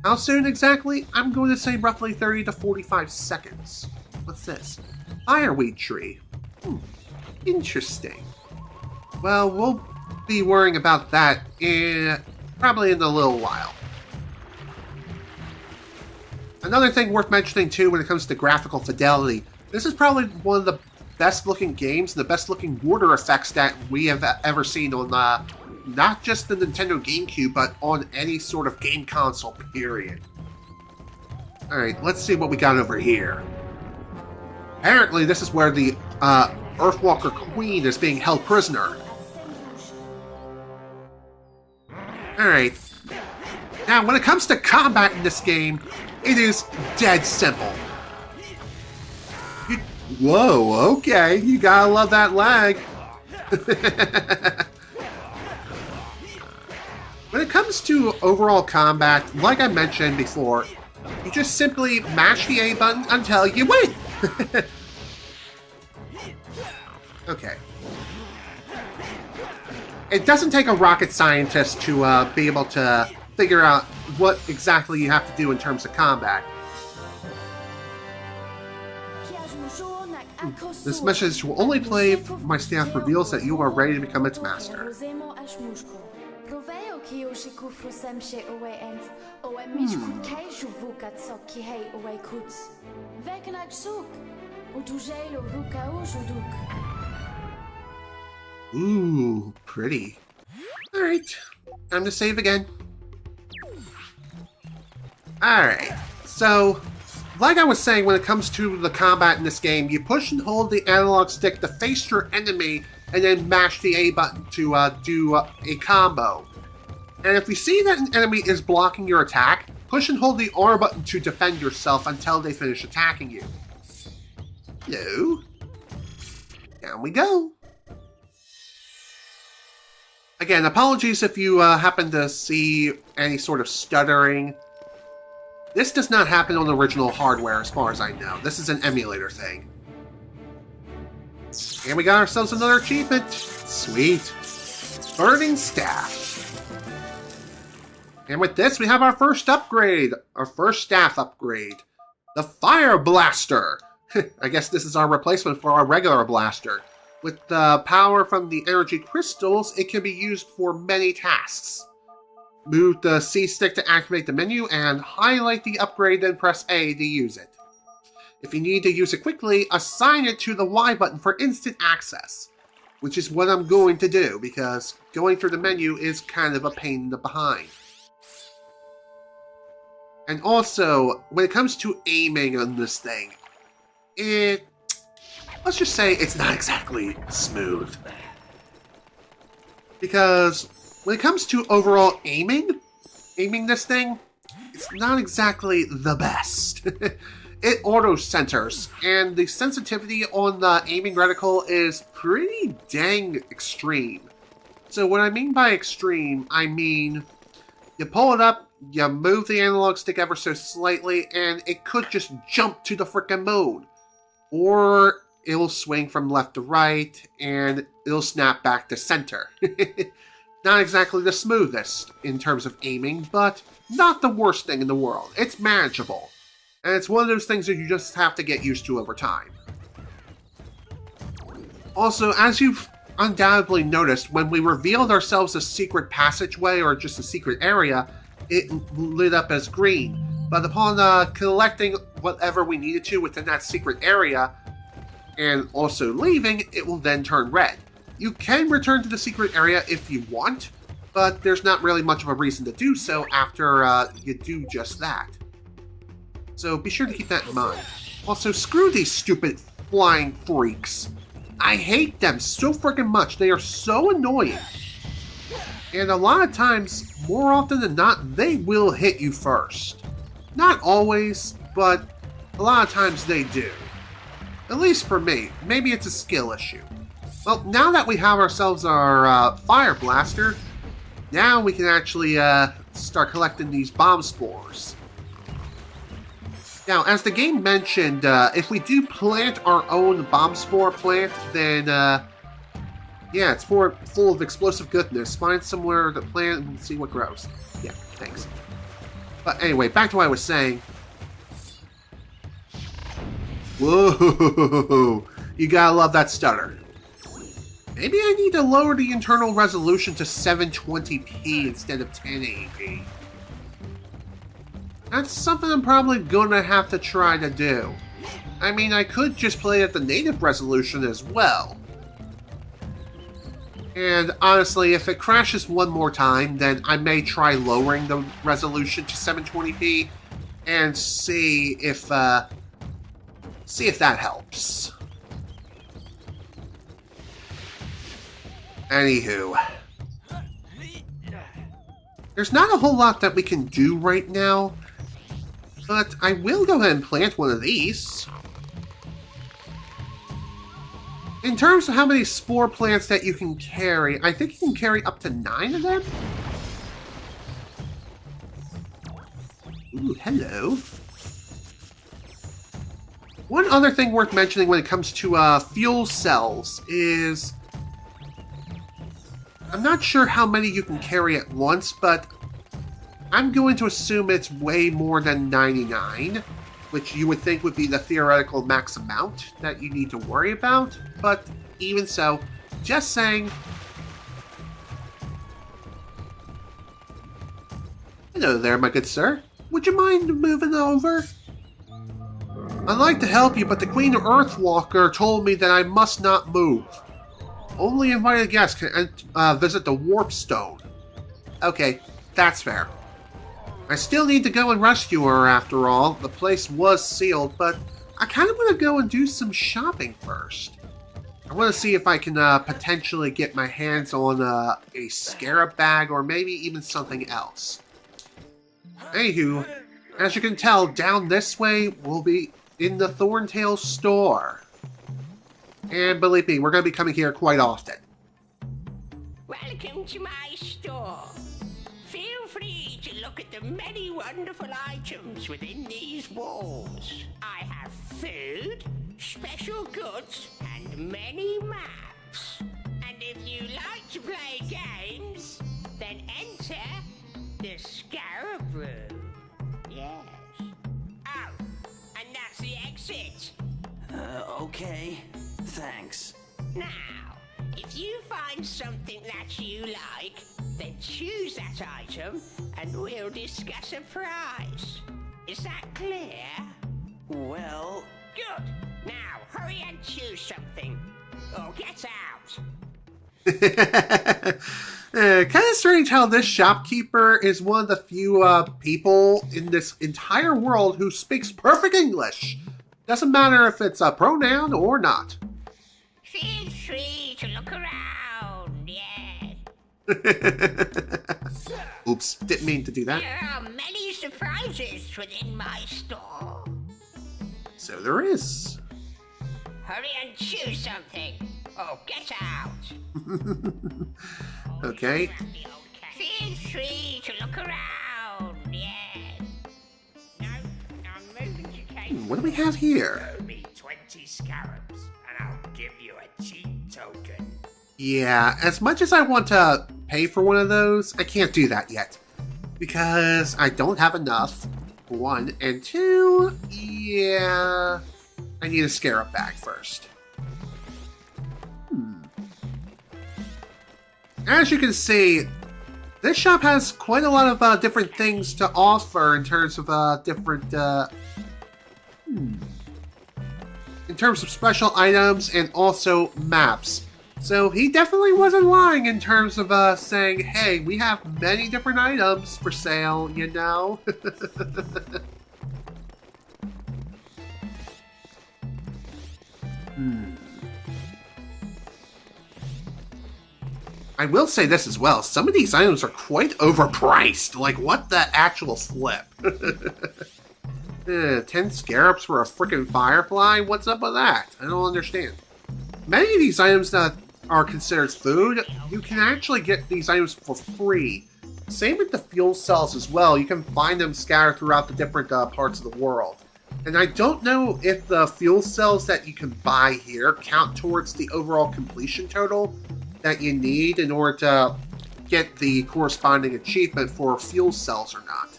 How soon exactly? I'm going to say roughly 30 to 45 seconds. What's this? Fireweed tree. Interesting. Well, we'll be worrying about that probably in a little while. Another thing worth mentioning too when it comes to graphical fidelity, this is probably one of the best looking games and the best looking water effects that we have ever seen on not just the Nintendo GameCube, but on any sort of game console, period. Alright, let's see what we got over here. Apparently this is where the Earthwalker Queen is being held prisoner. Alright. Now, when it comes to combat in this game, it is dead simple. Whoa, okay, you gotta love that lag. When it comes to overall combat, like I mentioned before, you just simply mash the A button until you win. Okay. It doesn't take a rocket scientist to be able to figure out what exactly you have to do in terms of combat. This message will only play if my staff reveals that you are ready to become its master. Ooh, pretty. Alright, time to save again. Alright, so, like I was saying, when it comes to the combat in this game, you push and hold the analog stick to face your enemy, and then mash the A button to do a combo. And if you see that an enemy is blocking your attack, push and hold the R button to defend yourself until they finish attacking you. Hello. Down we go. Again, apologies if you happen to see any sort of stuttering. This does not happen on original hardware as far as I know. This is an emulator thing. And we got ourselves another achievement. Sweet. Burning Staff. And with this, we have our first upgrade. Our first staff upgrade. The Fire Blaster. I guess this is our replacement for our regular blaster. With the power from the energy crystals, it can be used for many tasks. Move the C stick to activate the menu and highlight the upgrade, then press A to use it. If you need to use it quickly, assign it to the Y button for instant access, which is what I'm going to do because going through the menu is kind of a pain in the behind. And also, when it comes to aiming on this thing, let's just say it's not exactly smooth. Because when it comes to overall aiming this thing, it's not exactly the best. It auto-centers, and the sensitivity on the aiming reticle is pretty dang extreme. So what I mean by extreme, I mean you pull it up, you move the analog stick ever so slightly, and it could just jump to the frickin' moon. Or it'll swing from left to right, and it'll snap back to center. Not exactly the smoothest in terms of aiming, but not the worst thing in the world. It's manageable. And it's one of those things that you just have to get used to over time. Also, as you've undoubtedly noticed, when we revealed ourselves a secret passageway or just a secret area, it lit up as green. But upon collecting whatever we needed to within that secret area, and also leaving, it will then turn red. You can return to the secret area if you want, but there's not really much of a reason to do so after you do just that. So be sure to keep that in mind. Also, screw these stupid flying freaks. I hate them so freaking much. They are so annoying. And a lot of times, more often than not, they will hit you first. Not always, but a lot of times they do. At least for me. Maybe it's a skill issue. Well, now that we have ourselves our fire blaster, now we can actually start collecting these bomb spores. Now, as the game mentioned, if we do plant our own bomb spore plant, then, yeah, it's full of explosive goodness. Find somewhere to plant and see what grows. Yeah, thanks. But anyway, back to what I was saying. Whoa! You gotta love that stutter. Maybe I need to lower the internal resolution to 720p instead of 1080p. That's something I'm probably gonna have to try to do. I mean, I could just play at the native resolution as well. And honestly, if it crashes one more time, then I may try lowering the resolution to 720p and see if that helps. Anywho, there's not a whole lot that we can do right now, but I will go ahead and plant one of these. In terms of how many spore plants that you can carry, I think you can carry up to 9 of them? Ooh, hello. One other thing worth mentioning when it comes to fuel cells is... I'm not sure how many you can carry at once, but I'm going to assume it's way more than 99, which you would think would be the theoretical max amount that you need to worry about, but even so, just saying. Hello there, my good sir. Would you mind moving over? I'd like to help you, but the Queen Earthwalker told me that I must not move. Only invited guests can visit the Warp Stone. Okay, that's fair. I still need to go and rescue her after all. The place was sealed, but I kind of want to go and do some shopping first. I want to see if I can potentially get my hands on a scarab bag or maybe even something else. Anywho, as you can tell, down this way we'll be in the Thorntail store. And believe me, we're going to be coming here quite often.
Welcome to my store. Feel free to look at the many wonderful items within these walls. I have food, special goods, and many maps. And if you like to play games, then enter the Scarab Room. Yes. Oh, and that's the exit.
Okay. Thanks.
Now, if you find something that you like, then choose that item and we'll discuss a price. Is that clear?
Well...
Good. Now, hurry and choose something. Or get out.
Kind of strange how this shopkeeper is one of the few people in this entire world who speaks perfect English. Doesn't matter if it's a pronoun or not.
Feel free to look around, yes.
Oops, didn't mean to do that.
There are many surprises within my store.
So there is.
Hurry and choose something, or get out.
Okay.
Feel free to look around, yes.
What do we have here?
Throw me 20 scarabs, and I'll give you a cheap token.
Yeah, as much as I want to pay for one of those, I can't do that yet. Because I don't have enough, for one, and two, yeah, I need a scarab bag first. As you can see, this shop has quite a lot of different things to offer in terms of in terms of special items and also maps. So he definitely wasn't lying in terms of saying, hey, we have many different items for sale, you know? I will say this as well. Some of these items are quite overpriced. Like, what the actual flip? 10 scarabs for a freaking firefly? What's up with that? I don't understand. Many of these items that are considered food, you can actually get these items for free. Same with the fuel cells as well. You can find them scattered throughout the different parts of the world. And I don't know if the fuel cells that you can buy here count towards the overall completion total that you need in order to get the corresponding achievement for fuel cells or not.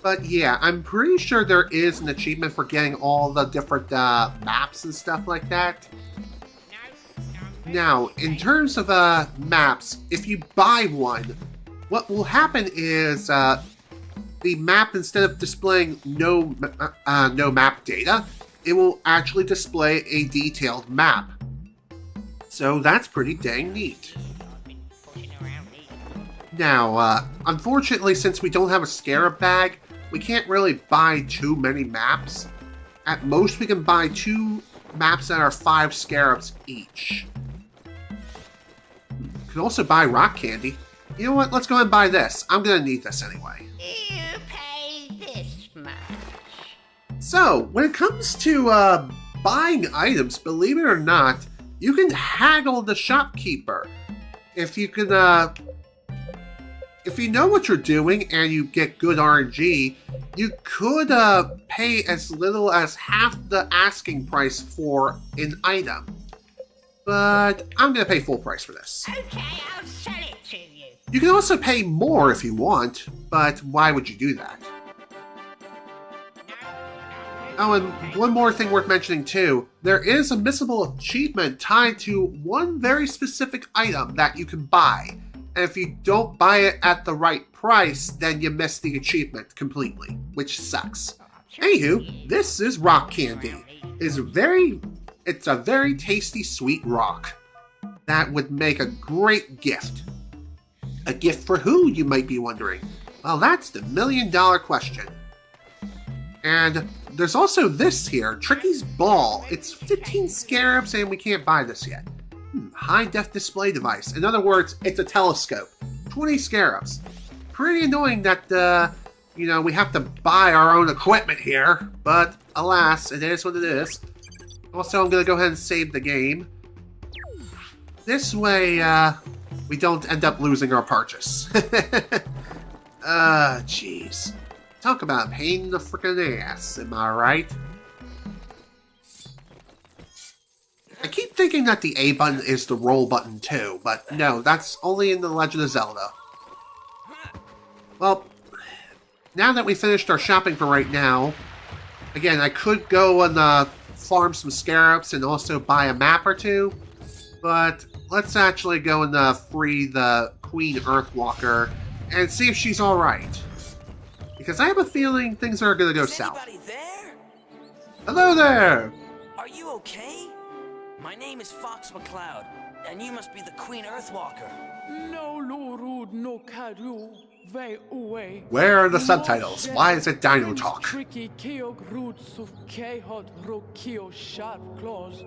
But yeah, I'm pretty sure there is an achievement for getting all the different maps and stuff like that. Now, in terms of maps, if you buy one, what will happen is the map, instead of displaying no map data, it will actually display a detailed map. So that's pretty dang neat. Now, unfortunately, since we don't have a scarab bag, we can't really buy too many maps. At most, we can buy 2 maps that are 5 scarabs each. Could also buy rock candy. You know what? Let's go ahead and buy this. I'm gonna need this anyway.
You pay this much.
So, when it comes to buying items, believe it or not, you can haggle the shopkeeper. If you can, if you know what you're doing and you get good RNG, you could pay as little as half the asking price for an item. But I'm gonna pay full price for this.
Okay, I'll sell it to you.
You can also pay more if you want, but why would you do that? Oh, and one more thing worth mentioning too. There is a missable achievement tied to one very specific item that you can buy. And if you don't buy it at the right price, then you miss the achievement completely, which sucks. Anywho, this is rock candy. It's a very tasty sweet rock that would make a great gift. A gift for who, you might be wondering? Well, that's the million-dollar question. And there's also this here, Tricky's Ball. It's 15 scarabs and we can't buy this yet. High-def display device. In other words, it's a telescope. 20 scarabs. Pretty annoying that, we have to buy our own equipment here. But, alas, it is what it is. Also, I'm going to go ahead and save the game. This way, we don't end up losing our purchase. Jeez. Talk about a pain in the frickin' ass, am I right? I keep thinking that the A button is the roll button too, but no, that's only in The Legend of Zelda. Well, now that we finished our shopping for right now, again, I could go and farm some scarabs and also buy a map or two, but let's actually go and free the Queen Earthwalker and see if she's alright. Because I have a feeling things are gonna go south.
Anybody there?
Hello there!
Are you okay? My name is Fox McCloud, and you must be the Queen Earthwalker.
Where are the subtitles? Why is it Dino Talk?
Tricky keog roots of kehot rokio sharp claws.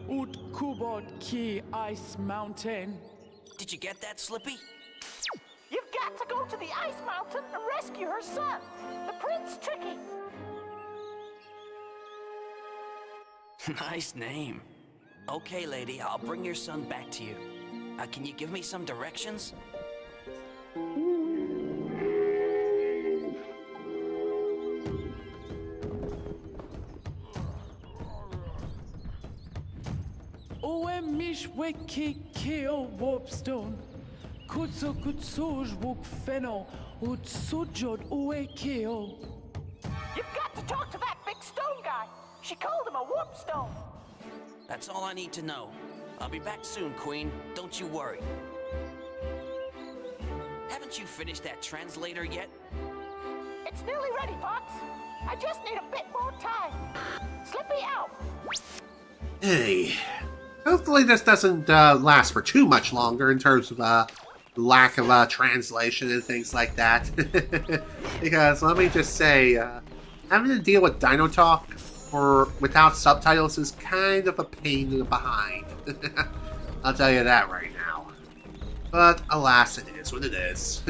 Ut kubot ki ice mountain.
Did you get that, Slippy?
You've got to go to the Ice Mountain and rescue her son, the Prince Tricky.
Nice name. Okay, lady, I'll bring your son back to you. Can you give me some directions?
Oe mish weki keo warpstone. Kutsu kutsuj wuk feno. Ut sujod oe keo.
You've got to talk to that big stone guy. She called him a warp stone.
That's all I need to know. I'll be back soon, Queen. Don't you worry. Haven't you finished that translator yet?
It's nearly ready, Fox. I just need a bit more time. Slip me out.
Hey. Hopefully this doesn't last for too much longer in terms of lack of translation and things like that. Because let me just say, having to deal with Dino Talk without subtitles is kind of a pain in the behind. I'll tell you that right now. But alas, it is what it is.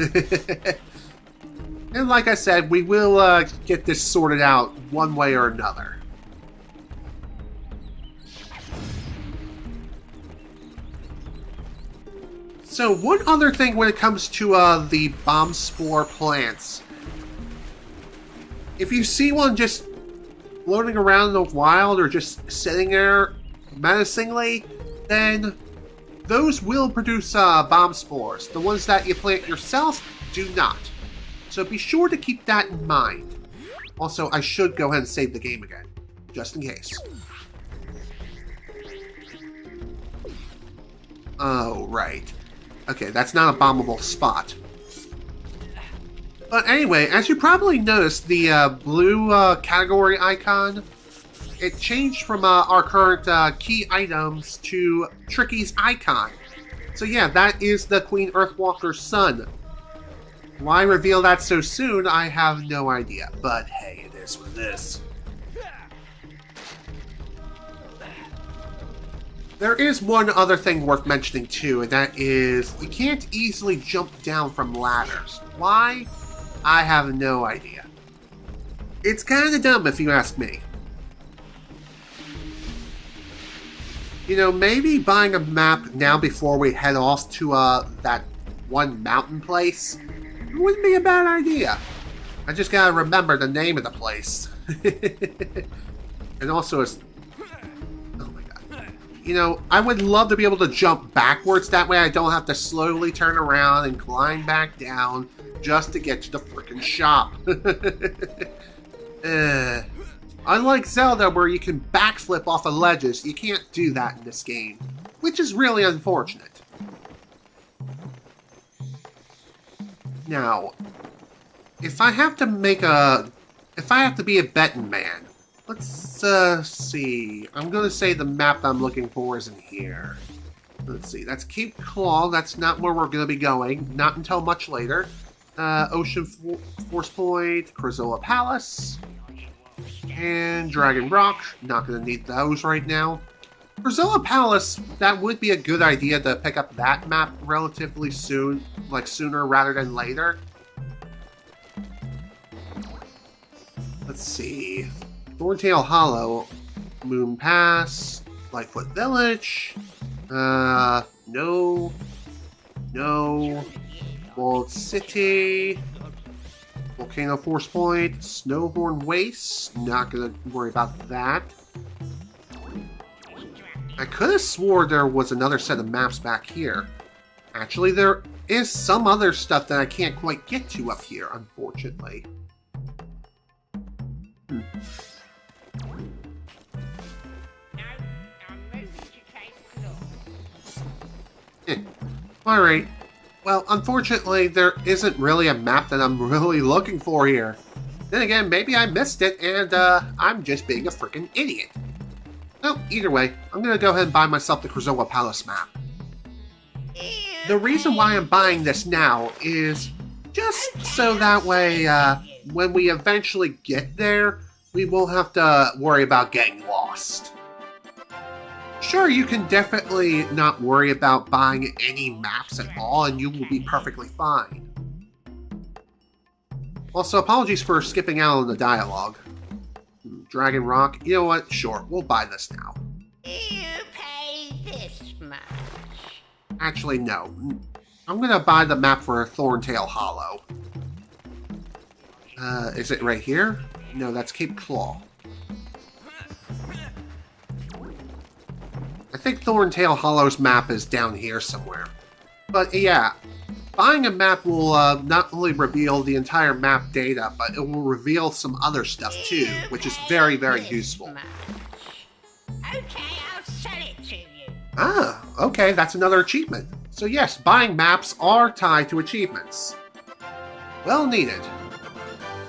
And like I said, we will get this sorted out one way or another. So one other thing when it comes to the bomb spore plants. If you see one just floating around in the wild or just sitting there menacingly, then those will produce bomb spores. The ones that you plant yourself do not. So be sure to keep that in mind. Also, I should go ahead and save the game again, just in case. Oh, right. Okay, that's not a bombable spot. But anyway, as you probably noticed, the blue category icon, it changed from our current key items to Tricky's icon. So yeah, that is the Queen Earthwalker's son. Why reveal that so soon, I have no idea. But hey, it is what it is. There is one other thing worth mentioning too, and that is you can't easily jump down from ladders. Why? I have no idea. It's kind of dumb if you ask me. You know, maybe buying a map now before we head off to that one mountain place wouldn't be a bad idea. I just gotta remember the name of the place. And also it's... Oh my god. You know, I would love to be able to jump backwards. That way I don't have to slowly turn around and climb back down just to get to the frickin' shop. Unlike Zelda, where you can backflip off of ledges, you can't do that in this game. Which is really unfortunate. Now, if I have to be a betting man, let's see. I'm going to say the map I'm looking for isn't here. Let's see. That's Cape Claw. That's not where we're going to be going. Not until much later. Ocean Force Point, Krazoa Palace, and Dragon Rock. Not going to need those right now. Krazoa Palace, that would be a good idea to pick up that map relatively soon, like sooner rather than later. Let's see. Thorntail Hollow, Moon Pass, Lightfoot Village, no, Walled City, Volcano Force Point, Snowhorn Waste, not gonna worry about that. I could have swore there was another set of maps back here. Actually, there is some other stuff that I can't quite get to up here, unfortunately. Alright. Well, unfortunately, there isn't really a map that I'm really looking for here. Then again, maybe I missed it, and I'm just being a freaking idiot. Well, either way, I'm going to go ahead and buy myself the Krazoa Palace map. The reason why I'm buying this now is just so that way, when we eventually get there, we won't have to worry about getting lost. Sure, you can definitely not worry about buying any maps at all, and you will be perfectly fine. Also, apologies for skipping out on the dialogue. Dragon Rock, you know what? Sure, we'll buy this now.
You pay this much.
Actually, no. I'm gonna buy the map for Thorntail Hollow. Is it right here? No, that's Cape Claw. I think Thorntail Hollow's map is down here somewhere. But yeah, buying a map will not only reveal the entire map data, but it will reveal some other stuff too, which is very, very useful.
Okay, I'll sell it to you.
Ah, okay, that's another achievement. So yes, buying maps are tied to achievements. Well needed.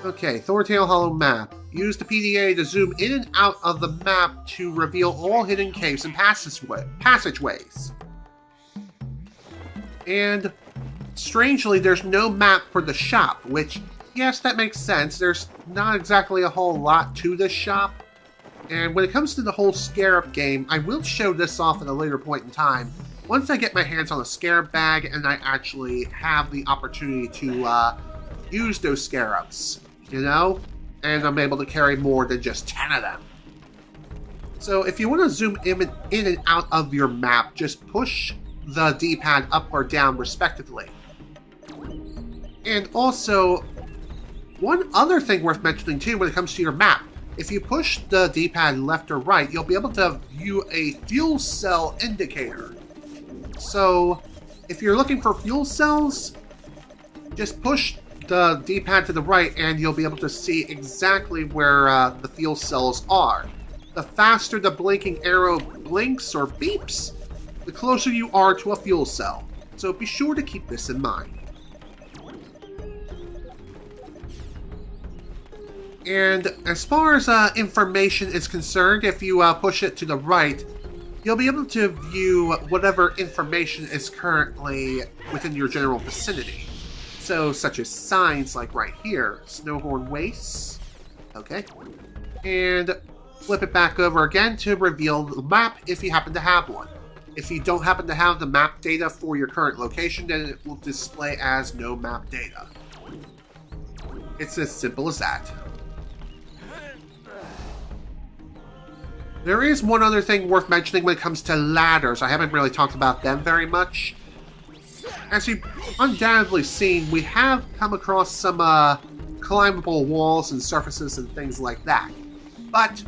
Okay, Thorntail Hollow map. Use the PDA to zoom in and out of the map to reveal all hidden caves and passageways. And strangely, there's no map for the shop, which, yes, that makes sense. There's not exactly a whole lot to this shop. And when it comes to the whole Scarab game, I will show this off at a later point in time. Once I get my hands on a Scarab bag and I actually have the opportunity to use those Scarabs, you know? And I'm able to carry more than just 10 of them. So if you want to zoom in and out of your map, just push the D-pad up or down respectively. And also, one other thing worth mentioning too when it comes to your map, if you push the D-pad left or right, you'll be able to view a fuel cell indicator. So, if you're looking for fuel cells, just push the D-pad to the right and you'll be able to see exactly where the fuel cells are. The faster the blinking arrow blinks or beeps, the closer you are to a fuel cell. So be sure to keep this in mind. And as far as information is concerned, if you push it to the right, you'll be able to view whatever information is currently within your general vicinity. So, such as signs like right here, Snowhorn Wastes. Okay. And flip it back over again to reveal the map if you happen to have one. If you don't happen to have the map data for your current location, then it will display as no map data. It's as simple as that. There is one other thing worth mentioning when it comes to ladders. I haven't really talked about them very much. As you've undoubtedly seen, we have come across some climbable walls and surfaces and things like that. But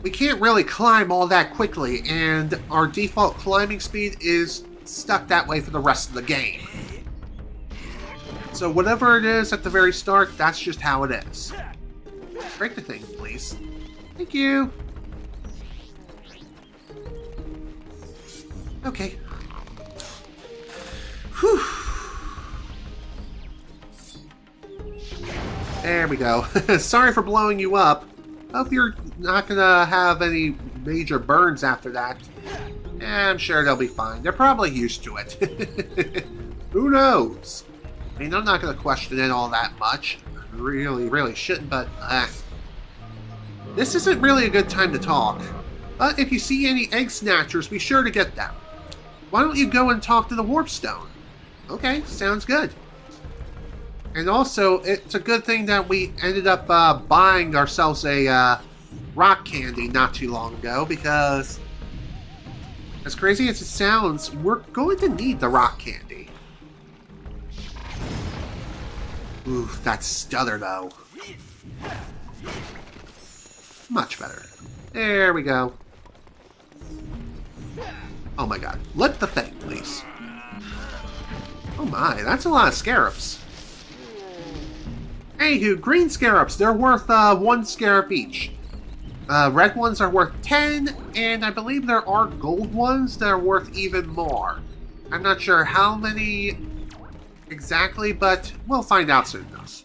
we can't really climb all that quickly, and our default climbing speed is stuck that way for the rest of the game. So whatever it is at the very start, that's just how it is. Break the thing, please. Thank you. Okay. Whew. There we go. Sorry for blowing you up. Hope you're not gonna have any major burns after that. I'm sure they'll be fine. They're probably used to it. Who knows? I mean, I'm not gonna question it all that much. I really shouldn't, but this isn't really a good time to talk. But if you see any egg snatchers, be sure to get them. Why don't you go and talk to the Warpstone? Okay, sounds good. And also, it's a good thing that we ended up buying ourselves a rock candy not too long ago, because as crazy as it sounds, we're going to need the rock candy. Ooh, that stutter though. Much better. There we go. Oh my god. Lift the thing, please. Oh my, that's a lot of scarabs. Anywho, green scarabs, they're worth 1 scarab each. Red ones are worth 10, and I believe there are gold ones that are worth even more. I'm not sure how many exactly, but we'll find out soon enough.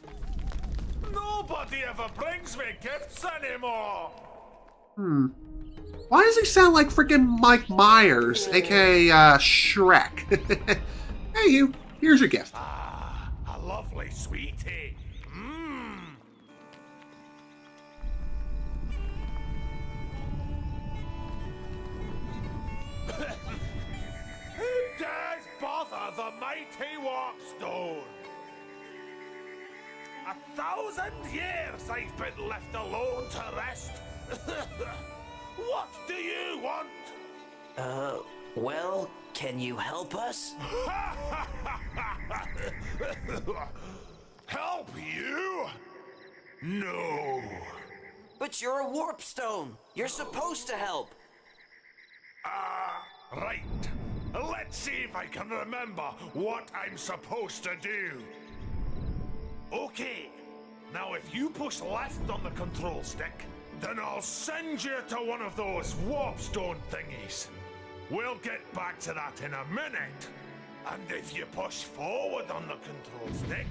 Nobody ever brings me gifts anymore.
Why does he sound like freaking Mike Myers, aka Shrek? Hey you, here's your gift.
Ah, a lovely sweetie. Who dares bother the mighty Warpstone? 1,000 years I've been left alone to rest. What do you want?
Well, can you help us?
Help you? No.
But you're a Warpstone. You're supposed to help.
Right. Let's see if I can remember what I'm supposed to do. Okay. Now if you push left on the control stick, then I'll send you to one of those warp stone thingies. We'll get back to that in a minute. And if you push forward on the control stick,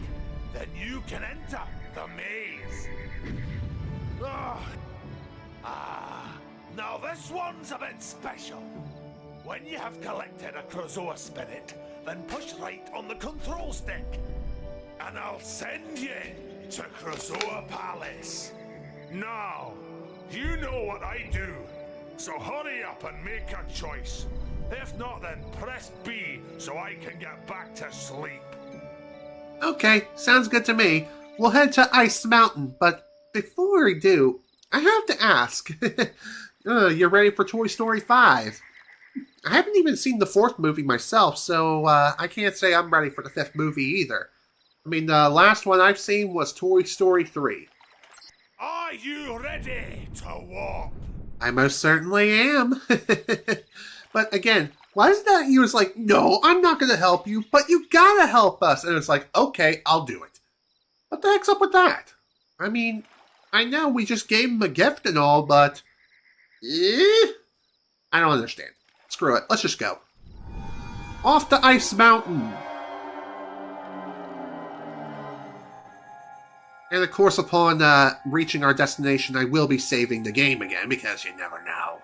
then you can enter the maze. Now this one's a bit special. When you have collected a Krazoa spirit, then push right on the control stick. And I'll send you to Krazoa Palace. Now, you know what I do, so hurry up and make a choice. If not, then press B so I can get back to sleep.
Okay, sounds good to me. We'll head to Ice Mountain, but before we do, I have to ask. You're ready for Toy Story 5? I haven't even seen the 4th movie myself, so I can't say I'm ready for the 5th movie either. I mean, the last one I've seen was Toy Story 3.
Are you ready to warp?
I most certainly am. But again, why is that he was like, no, I'm not going to help you, but you gotta help us. And it's like, okay, I'll do it. What the heck's up with that? I mean, I know we just gave him a gift and all, but... I don't understand. Screw it, let's just go. Off to Ice Mountain. And of course, upon reaching our destination, I will be saving the game again, because you never know.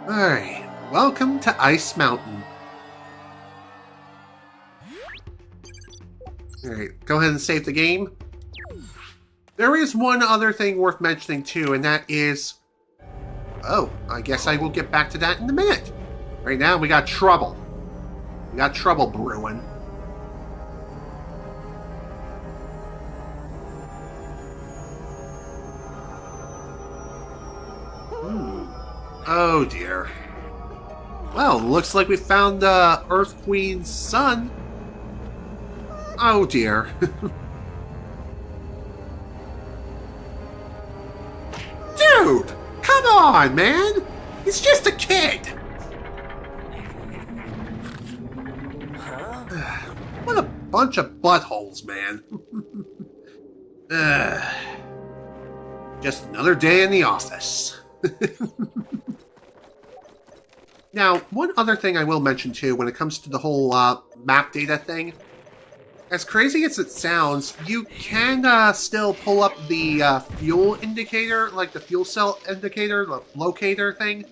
Alright, welcome to Ice Mountain. Alright, go ahead and save the game. There is one other thing worth mentioning too, and that is... Oh, I guess I will get back to that in a minute. Right now, we got trouble. We got trouble brewing. Oh dear. Well, looks like we found the Earth Queen's son. Oh dear. Dude! Come on, man! He's just a kid! What a bunch of buttholes, man. Just another day in the office. Now, one other thing I will mention too when it comes to the whole map data thing. As crazy as it sounds, you can still pull up the fuel indicator, like the fuel cell indicator, the locator thing.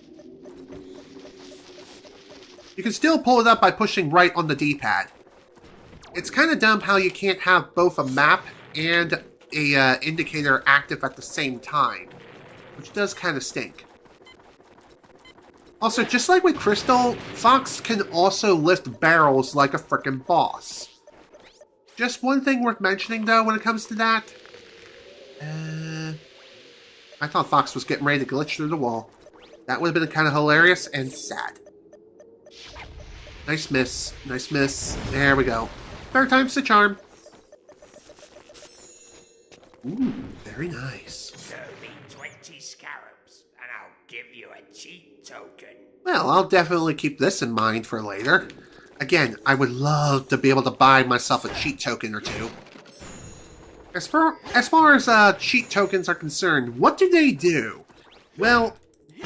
You can still pull it up by pushing right on the D-pad. It's kind of dumb how you can't have both a map and a indicator active at the same time, which does kind of stink. Also, just like with Crystal, Fox can also lift barrels like a frickin' boss. Just one thing worth mentioning, though, when it comes to that. I thought Fox was getting ready to glitch through the wall. That would have been kind of hilarious and sad. Nice miss. Nice miss. There we go. Third time's the charm. Ooh, very nice.
Show me 20 scarabs, and I'll give you a cheat token.
Well, I'll definitely keep this in mind for later. Again, I would love to be able to buy myself a cheat token or two. As far as cheat tokens are concerned, what do they do? Well,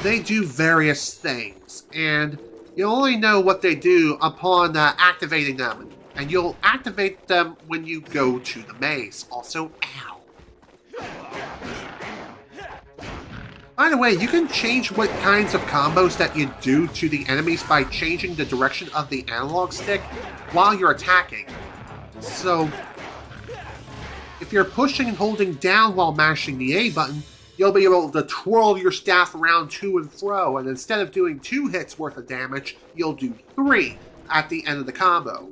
they do various things, and you'll only know what they do upon activating them. And you'll activate them when you go to the maze. Also, ow. By the way, you can change what kinds of combos that you do to the enemies by changing the direction of the analog stick while you're attacking. So, if you're pushing and holding down while mashing the A button, you'll be able to twirl your staff around to and fro, and instead of doing 2 hits worth of damage, you'll do 3 at the end of the combo.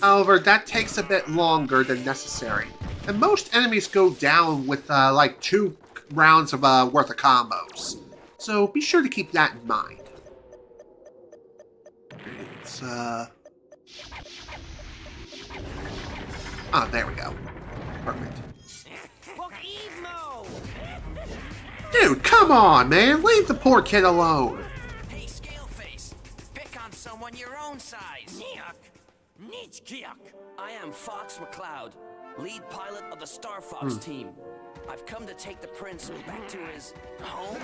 However, that takes a bit longer than necessary, and most enemies go down with like 2 rounds of worth of combos. So be sure to keep that in mind. It's there we go. Perfect. Dude, come on, man! Leave the poor kid alone!
Hey, Scaleface, pick on someone your own size. I am Fox McCloud, lead pilot of the Star Fox team. I've come to take the prince back to his home.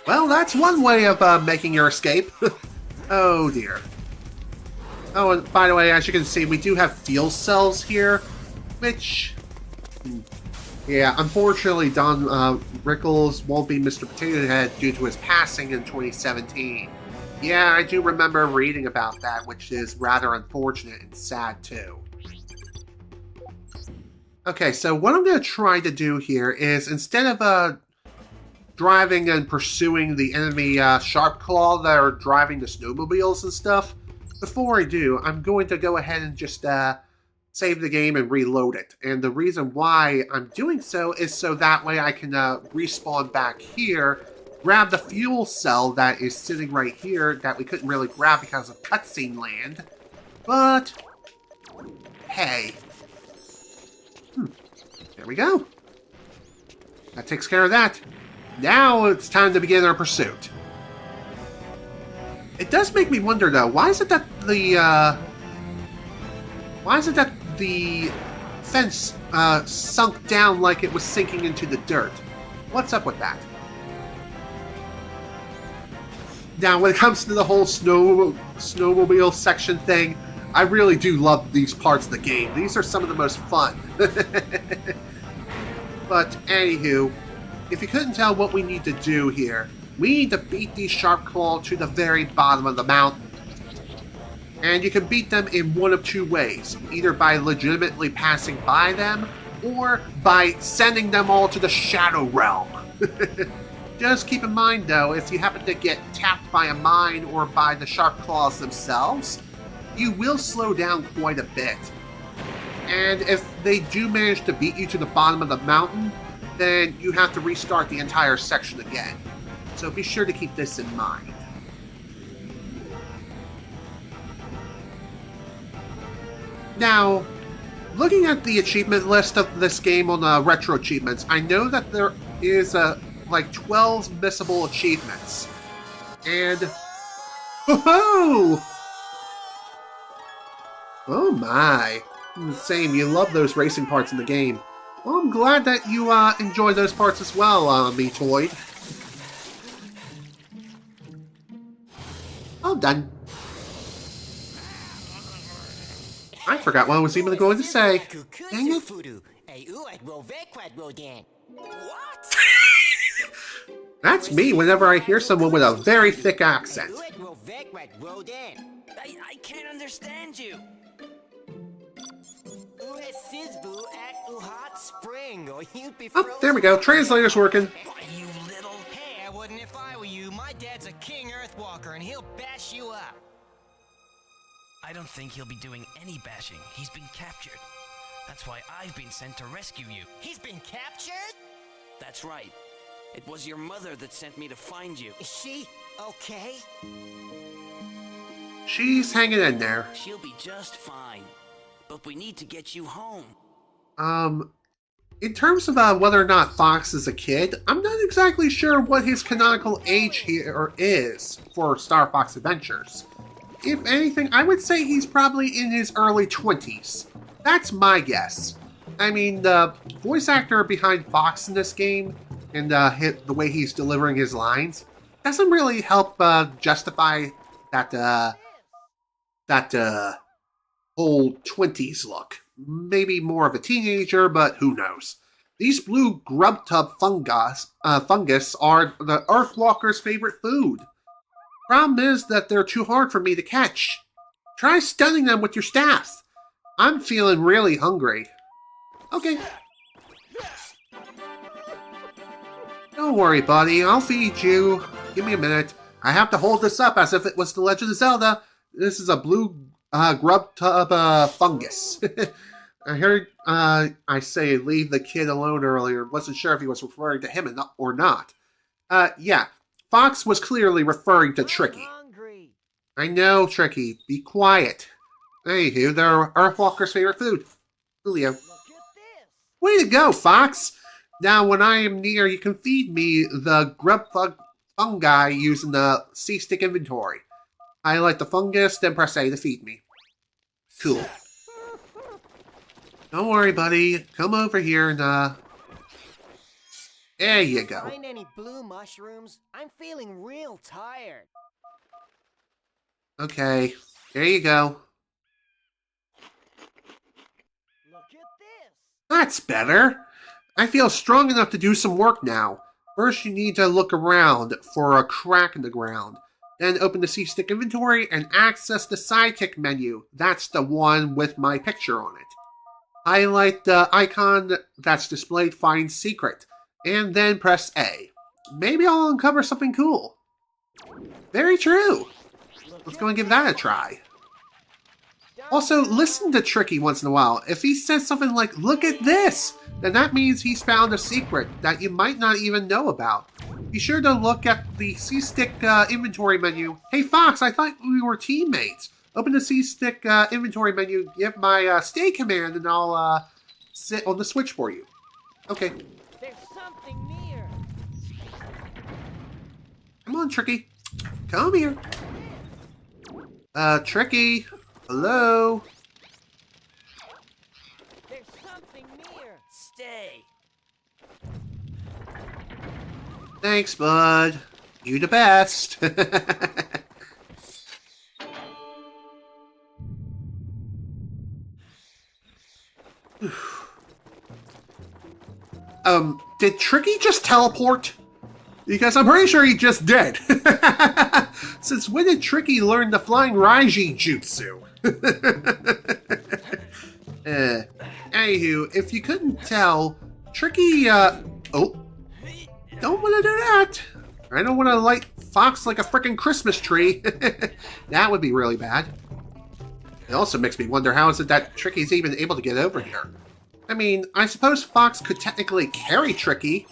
Well, that's one way of making your escape. Oh dear. Oh, and by the way, as you can see, we do have fuel cells here, which... yeah, unfortunately, Don Rickles won't be Mr. Potato Head due to his passing in 2017. Yeah, I do remember reading about that, which is rather unfortunate and sad too. Okay, so what I'm going to try to do here is, instead of driving and pursuing the enemy Sharp Claw that are driving the snowmobiles and stuff, before I do, I'm going to go ahead and just save the game and reload it. And the reason why I'm doing so is so that way I can respawn back here, grab the fuel cell that is sitting right here that we couldn't really grab because of cutscene land. But, hey. There we go. That takes care of that. Now it's time to begin our pursuit. It does make me wonder, though, why is it that the fence sunk down like it was sinking into the dirt? What's up with that? Now, when it comes to the whole snowmobile section thing, I really do love these parts of the game. These are some of the most fun. But, anywho, if you couldn't tell what we need to do here, we need to beat these Sharp Claw to the very bottom of the mountain. And you can beat them in one of two ways, either by legitimately passing by them, or by sending them all to the Shadow Realm. Just keep in mind, though, if you happen to get tapped by a mine or by the Sharp Claws themselves, you will slow down quite a bit. And if they do manage to beat you to the bottom of the mountain, then you have to restart the entire section again. So be sure to keep this in mind. Now, looking at the achievement list of this game on Retro Achievements, I know that there is like 12 missable achievements. And... woohoo! Oh my. Same, you love those racing parts in the game. Well, I'm glad that you enjoy those parts as well, Metoid. All done. I forgot what I was even going to say. Dang it. That's me whenever I hear someone with a very thick accent.
I can't understand you.
Oh, there we go. Translator's working.
You little...
Hey, I wouldn't if I were you. My dad's a king Earthwalker, and he'll bash you up.
I don't think he'll be doing any bashing. He's been captured. That's why I've been sent to rescue you.
He's been captured?
That's right. It was your mother that sent me to find you.
Is she okay?
She's hanging in there.
She'll be just fine. But we need to get you home.
In terms of whether or not Fox is a kid, I'm not exactly sure what his canonical age here is for Star Fox Adventures. If anything, I would say he's probably in his early 20s. That's my guess. I mean, the voice actor behind Fox in this game, and the way he's delivering his lines, doesn't really help justify that whole 20s look. Maybe more of a teenager, but who knows. These blue grub tub fungus are the Earthwalker's favorite food. Problem is that they're too hard for me to catch. Try stunning them with your staff. I'm feeling really hungry. Okay. Don't worry, buddy. I'll feed you. Give me a minute. I have to hold this up as if it was The Legend of Zelda. This is a blue grub tub fungus. I heard I say leave the kid alone earlier. Wasn't sure if he was referring to him or not. Yeah. Fox was clearly referring to Tricky. I know, Tricky. Be quiet. Anywho, they're Earthwalker's favorite food. Julio. Way to go, Fox! Now, when I am near, you can feed me the grub fungi using the C-stick inventory. Highlight the fungus, then press A to feed me. Cool. Don't worry, buddy. Come over here and, there you go.
Find any blue mushrooms? I'm feeling real tired.
Okay, there you go.
Look at this.
That's better. I feel strong enough to do some work now. First, you need to look around for a crack in the ground. Then open the C-Stick inventory and access the sidekick menu. That's the one with my picture on it. Highlight the icon that's displayed Find Secret, and then press A. Maybe I'll uncover something cool. Very true. Let's go and give that a try. Also, listen to Tricky once in a while. If he says something like, "Look at this," then that means he's found a secret that you might not even know about. Be sure to look at the C-Stick inventory menu. Hey Fox, I thought we were teammates. Open the C-Stick inventory menu, give my stay command, and I'll sit on the switch for you. Okay.
There's something near.
Come on, Tricky. Come here. Tricky. Hello?
There's something near.
Stay.
Thanks, bud. You the best. Did Tricky just teleport? Because I'm pretty sure he just did. Since when did Tricky learn the flying Raiji jutsu? Anywho, if you couldn't tell, Tricky, oh, don't want to do that. I don't want to light Fox like a frickin' Christmas tree. That would be really bad. It also makes me wonder how is it that Tricky's even able to get over here. I mean, I suppose Fox could technically carry Tricky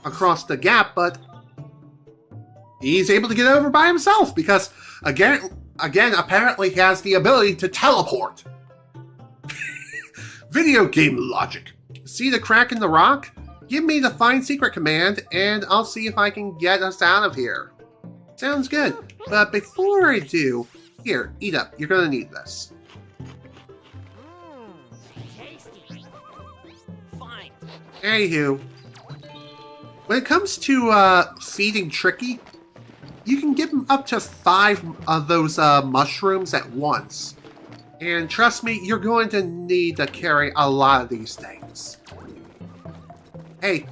across the gap, but he's able to get over by himself because, again, apparently he has the ability to teleport. Video game logic. See the crack in the rock? Give me the Find Secret command, and I'll see if I can get us out of here. Sounds good. But before I do, here, eat up. You're gonna need this.
Tasty. Fine.
Anywho, when it comes to feeding Tricky, you can give him up to 5 of those mushrooms at once. And trust me, you're going to need to carry a lot of these things. Hey,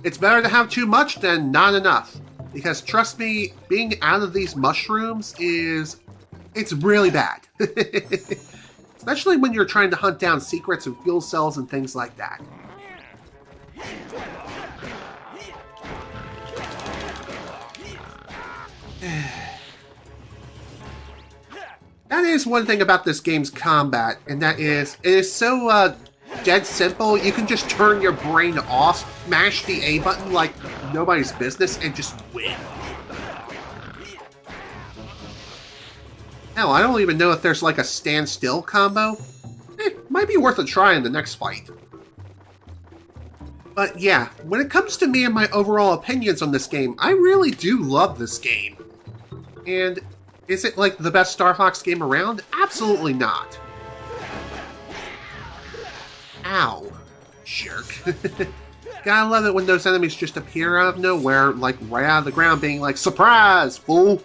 it's better to have too much than not enough. Because trust me, being out of these mushrooms it's really bad. Especially when you're trying to hunt down secrets and fuel cells and things like that. That is one thing about this game's combat, and that is, it is so dead simple. You can just turn your brain off, mash the A button like nobody's business, and just win. Hell, I don't even know if there's like a standstill combo. Might be worth a try in the next fight. But yeah, when it comes to me and my overall opinions on this game, I really do love this game. And is it like the best Star Fox game around? Absolutely not. Ow. Jerk. Gotta love it when those enemies just appear out of nowhere, like right out of the ground, being like, "Surprise, fool!"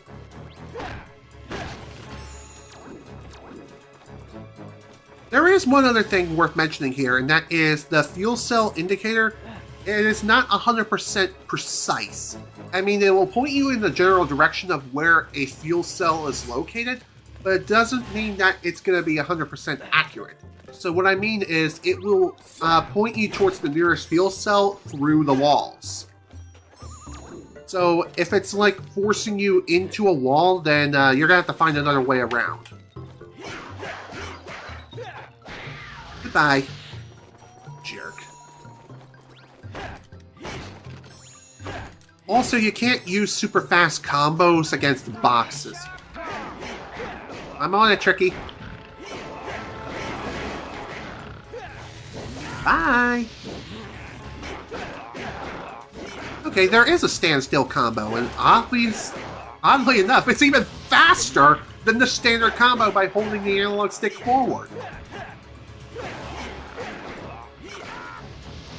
There is one other thing worth mentioning here, and that is the fuel cell indicator. It is not 100% precise. I mean, it will point you in the general direction of where a fuel cell is located, but it doesn't mean that it's going to be 100% accurate. So what I mean is, it will point you towards the nearest fuel cell through the walls. So if it's like forcing you into a wall, then you're going to have to find another way around. Goodbye. Jerk. Also, you can't use super fast combos against boxes. I'm on it, Tricky. Bye! Okay, there is a standstill combo, and oddly enough, it's even faster than the standard combo by holding the analog stick forward.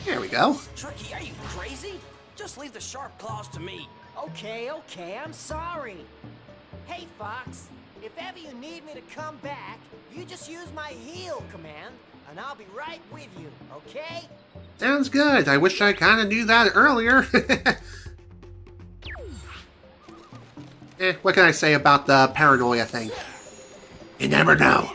There we go.
Tricky, are you crazy? Just leave the sharp claws to me.
Okay, I'm sorry. Hey, Fox, if ever you need me to come back, you just use my heal command, and I'll be right with you, okay?
Sounds good. I wish I kind of knew that earlier. What can I say about the paranoia thing? You never know.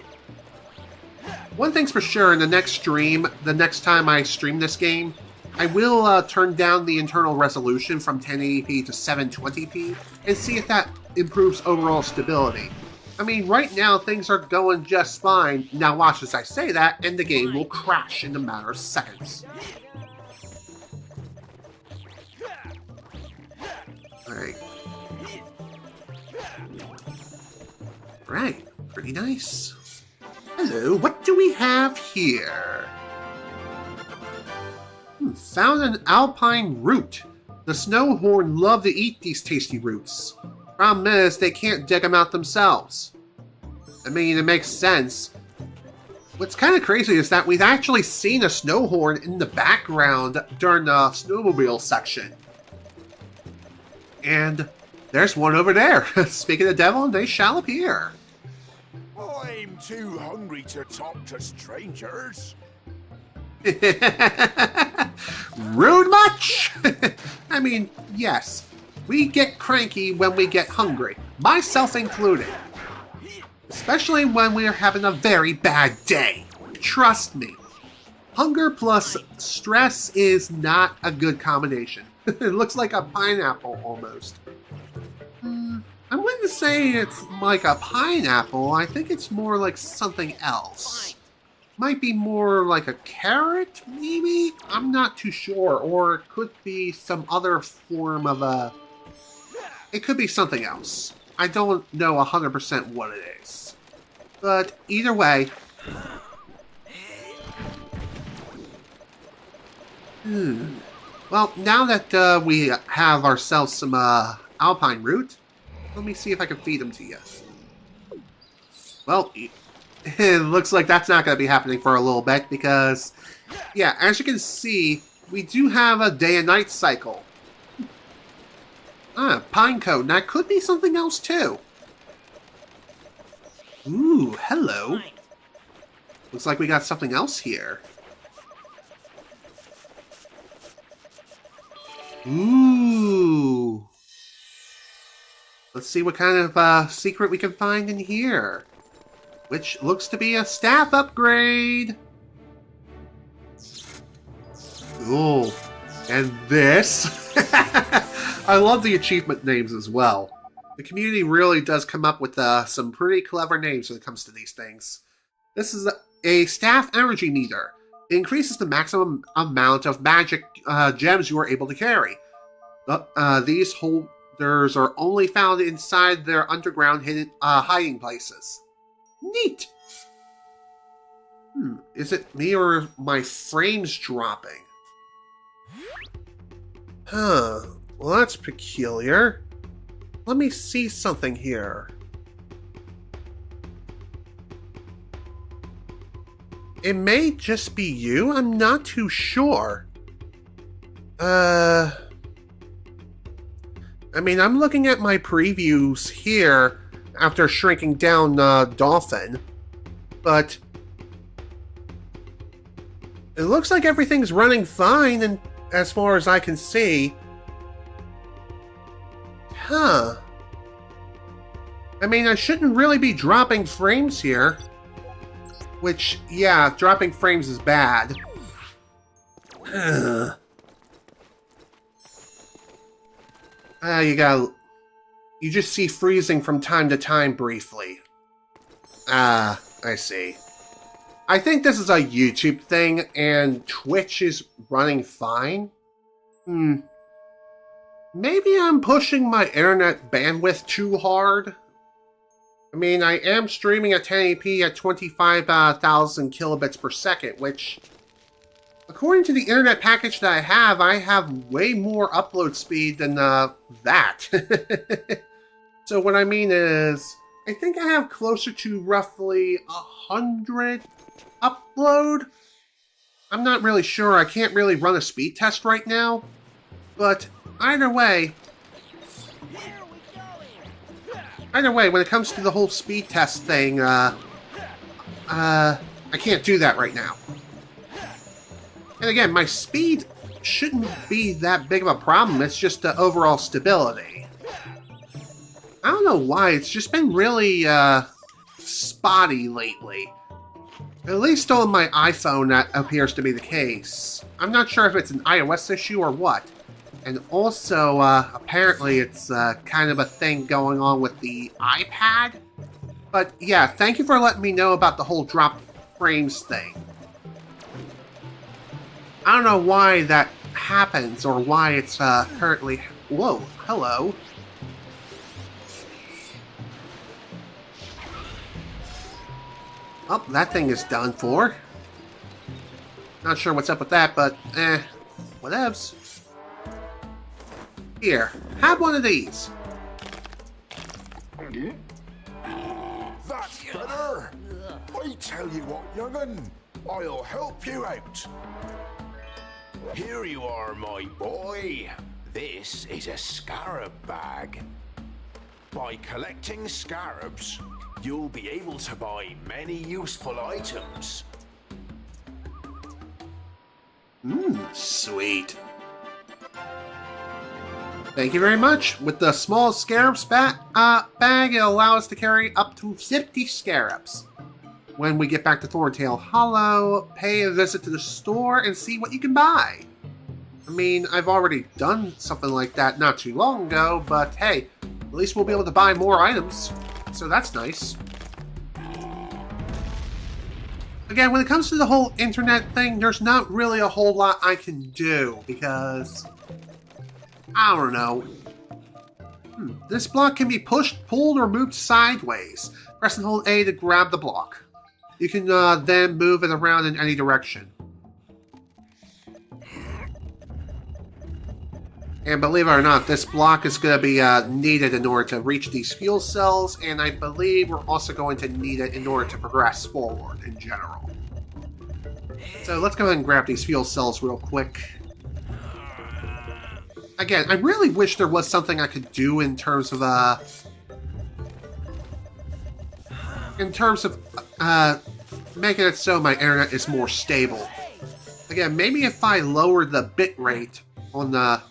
One thing's for sure, in the next stream, the next time I stream this game, I will turn down the internal resolution from 1080p to 720p and see if that improves overall stability. I mean, right now things are going just fine. Now watch as I say that, and the game will crash in a matter of seconds. Alright. Right, pretty nice. Hello, what do we have here? Found an alpine root. The snowhorn love to eat these tasty roots. Problem is, they can't dig them out themselves. I mean, it makes sense. What's kind of crazy is that we've actually seen a snowhorn in the background during the snowmobile section. And there's one over there. Speaking of the devil, they shall appear.
I'm too hungry to talk to strangers.
Rude much? I mean, yes. We get cranky when we get hungry. Myself included. Especially when we're having a very bad day. Trust me. Hunger plus stress is not a good combination. It looks like a pineapple almost. I wouldn't say it's like a pineapple. I think it's more like something else. Might be more like a carrot, maybe? I'm not too sure. Or it could be some other form of a... It could be something else. I don't know 100% what it is. But either way... Well, now that we have ourselves some alpine root, let me see if I can feed them to you. Well, it looks like that's not going to be happening for a little bit because, yeah, as you can see, we do have a day and night cycle. Pine cone. That could be something else too. Ooh, hello. Looks like we got something else here. Ooh. Let's see what kind of secret we can find in here. Which looks to be a staff upgrade. Cool. And this. I love the achievement names as well. The community really does come up with some pretty clever names when it comes to these things. This is a staff energy meter. It increases the maximum amount of magic gems you are able to carry. These holders are only found inside their underground hidden hiding places. Neat! Is it me or my frames dropping? Well, that's peculiar. Let me see something here. It may just be you. I'm not too sure. I mean, I'm looking at my previews here after shrinking down Dolphin, but it looks like everything's running fine, and as far as I can see. I mean, I shouldn't really be dropping frames here. Which, yeah, dropping frames is bad. You just see freezing from time to time briefly. I see. I think this is a YouTube thing, and Twitch is running fine. Maybe I'm pushing my internet bandwidth too hard. I mean, I am streaming at 1080p at 25,000 kilobits per second, which According to the internet package that I have way more upload speed than that. So what I mean is, I think I have closer to roughly 100 upload. I'm not really sure. I can't really run a speed test right now. But either way, when it comes to the whole speed test thing, I can't do that right now. And again, my speed shouldn't be that big of a problem. It's just the overall stability. I don't know why. It's just been really spotty lately. At least on my iPhone, that appears to be the case. I'm not sure if it's an iOS issue or what. And also, apparently it's kind of a thing going on with the iPad. But yeah, thank you for letting me know about the whole drop frames thing. I don't know why that happens or why it's currently... Whoa, hello. Oh, that thing is done for. Not sure what's up with that, but whatevs. Here, have one of these.
That's better. I tell you what, young'un, I'll help you out. Here you are, my boy. This is a scarab bag. By collecting scarabs, you'll be able to buy many useful items.
Sweet. Thank you very much. With the small scarabs bag, it'll allow us to carry up to 50 scarabs. When we get back to Thorntail Hollow, pay a visit to the store and see what you can buy. I mean, I've already done something like that not too long ago, but hey, at least we'll be able to buy more items. So that's nice. Again, when it comes to the whole internet thing, there's not really a whole lot I can do, because... I don't know. This block can be pushed, pulled, or moved sideways. Press and hold A to grab the block. You can then move it around in any direction. And believe it or not, this block is going to be needed in order to reach these fuel cells, and I believe we're also going to need it in order to progress forward in general. So let's go ahead and grab these fuel cells real quick. Again, I really wish there was something I could do in terms of making it so my internet is more stable. Again, maybe if I lowered the bit rate on the...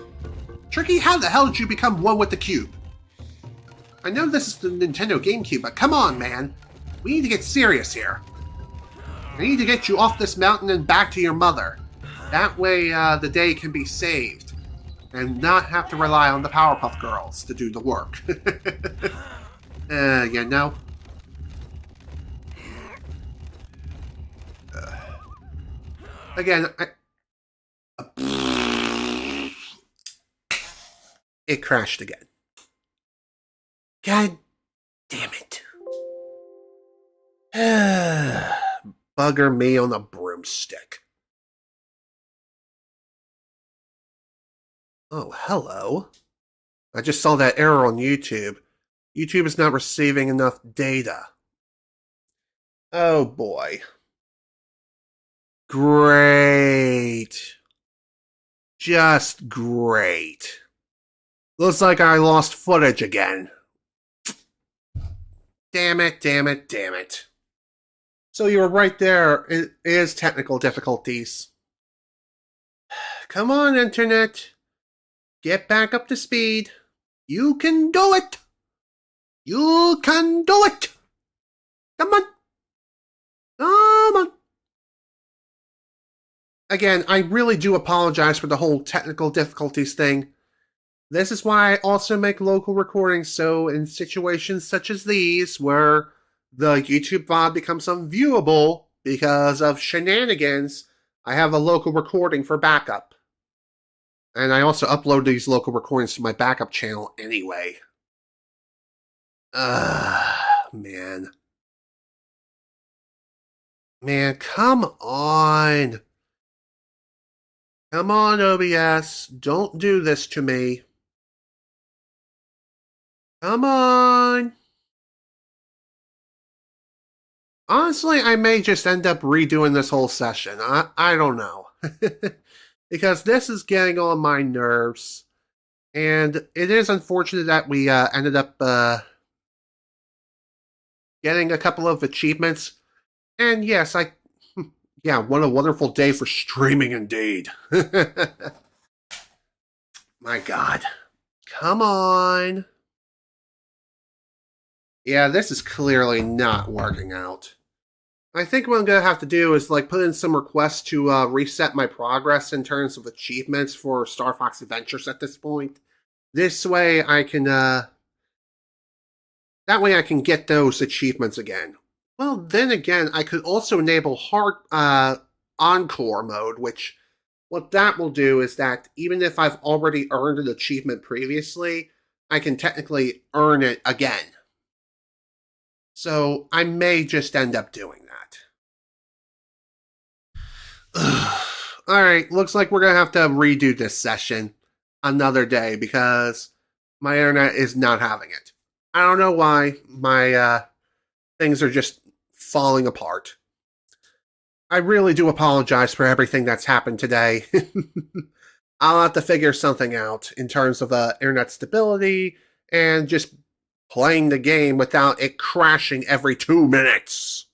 Tricky, how the hell did you become one with the cube? I know this is the Nintendo GameCube, but come on, man. We need to get serious here. I need to get you off this mountain and back to your mother. That way, the day can be saved. And not have to rely on the Powerpuff Girls to do the work. You know? Again, it crashed again. God damn it. Bugger me on the broomstick. Oh, hello. I just saw that error on YouTube. YouTube is not receiving enough data. Oh boy. Great. Just great. Looks like I lost footage again. Damn it, damn it, damn it. So you were right there. It is technical difficulties. Come on, Internet. Get back up to speed. You can do it. You can do it. Come on. Come on. Again, I really do apologize for the whole technical difficulties thing. This is why I also make local recordings, so in situations such as these, where the YouTube VOD becomes unviewable because of shenanigans, I have a local recording for backup. And I also upload these local recordings to my backup channel anyway. Man. Man, come on. Come on, OBS. Don't do this to me. Come on. Honestly, I may just end up redoing this whole session. I don't know. Because this is getting on my nerves. And it is unfortunate that we ended up getting a couple of achievements. And yes, yeah, what a wonderful day for streaming indeed. My God. Come on. Yeah, this is clearly not working out. I think what I'm going to have to do is put in some requests to reset my progress in terms of achievements for Star Fox Adventures at this point. This way I can, that way I can get those achievements again. Well, then again, I could also enable hard, Encore mode, which, what that will do is that even if I've already earned an achievement previously, I can technically earn it again. So I may just end up doing that. Alright, looks like we're going to have to redo this session another day because my internet is not having it. I don't know why. My things are just falling apart. I really do apologize for everything that's happened today. I'll have to figure something out in terms of internet stability and just playing the game without it crashing every 2 minutes.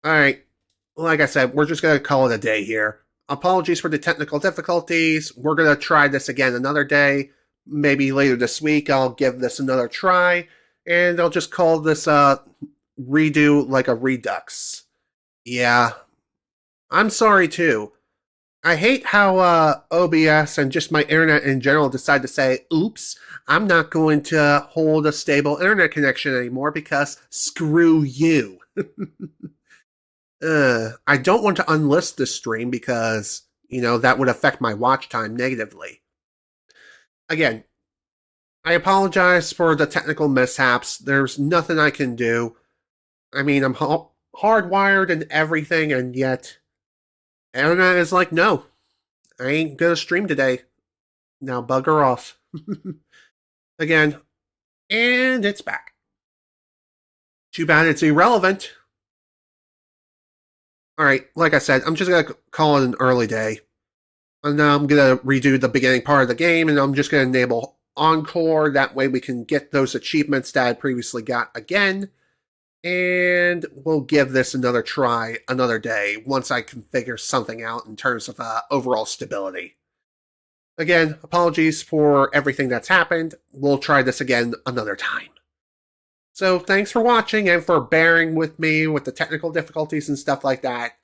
Alright, like I said, we're just going to call it a day here. Apologies for the technical difficulties. We're going to try this again another day. Maybe later this week I'll give this another try. And I'll just call this redo like a redux. Yeah. I'm sorry too. I hate how OBS and just my internet in general decide to say, oops, I'm not going to hold a stable internet connection anymore because screw you. I don't want to unlist this stream because, that would affect my watch time negatively. Again, I apologize for the technical mishaps. There's nothing I can do. I mean, I'm hardwired and everything, and yet internet is like, no, I ain't gonna stream today. Now bugger off. Again, and it's back. Too bad it's irrelevant. Alright, like I said, I'm just gonna call it an early day. And now I'm gonna redo the beginning part of the game, and I'm just gonna enable Encore. That way we can get those achievements that I previously got again. And we'll give this another try another day once I can figure something out in terms of overall stability. Again, apologies for everything that's happened. We'll try this again another time. So thanks for watching and for bearing with me with the technical difficulties and stuff like that.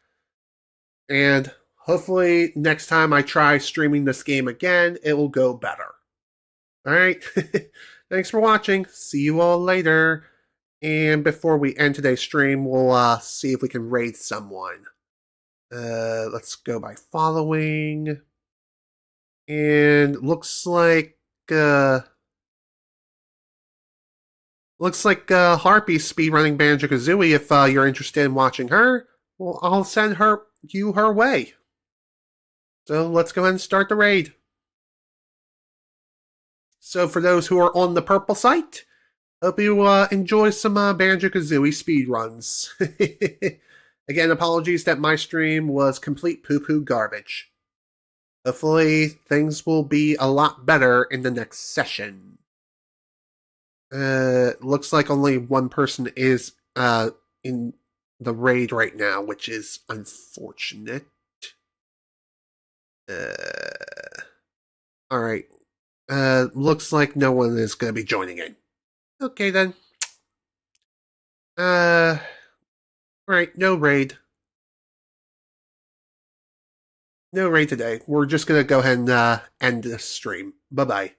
And hopefully next time I try streaming this game again, it will go better. Alright, thanks for watching. See you all later. And before we end today's stream, we'll see if we can raid someone. Let's go by following. And looks like Harpy's speedrunning Banjo-Kazooie. If you're interested in watching her, well, I'll send you her way. So let's go ahead and start the raid. So for those who are on the purple site, hope you enjoy some Banjo-Kazooie speedruns. Again, apologies that my stream was complete poo-poo garbage. Hopefully, things will be a lot better in the next session. Looks like only one person is in the raid right now, which is unfortunate. Alright. Looks like no one is going to be joining in. Okay, then. Alright, no raid. No raid today. We're just going to go ahead and end this stream. Bye-bye.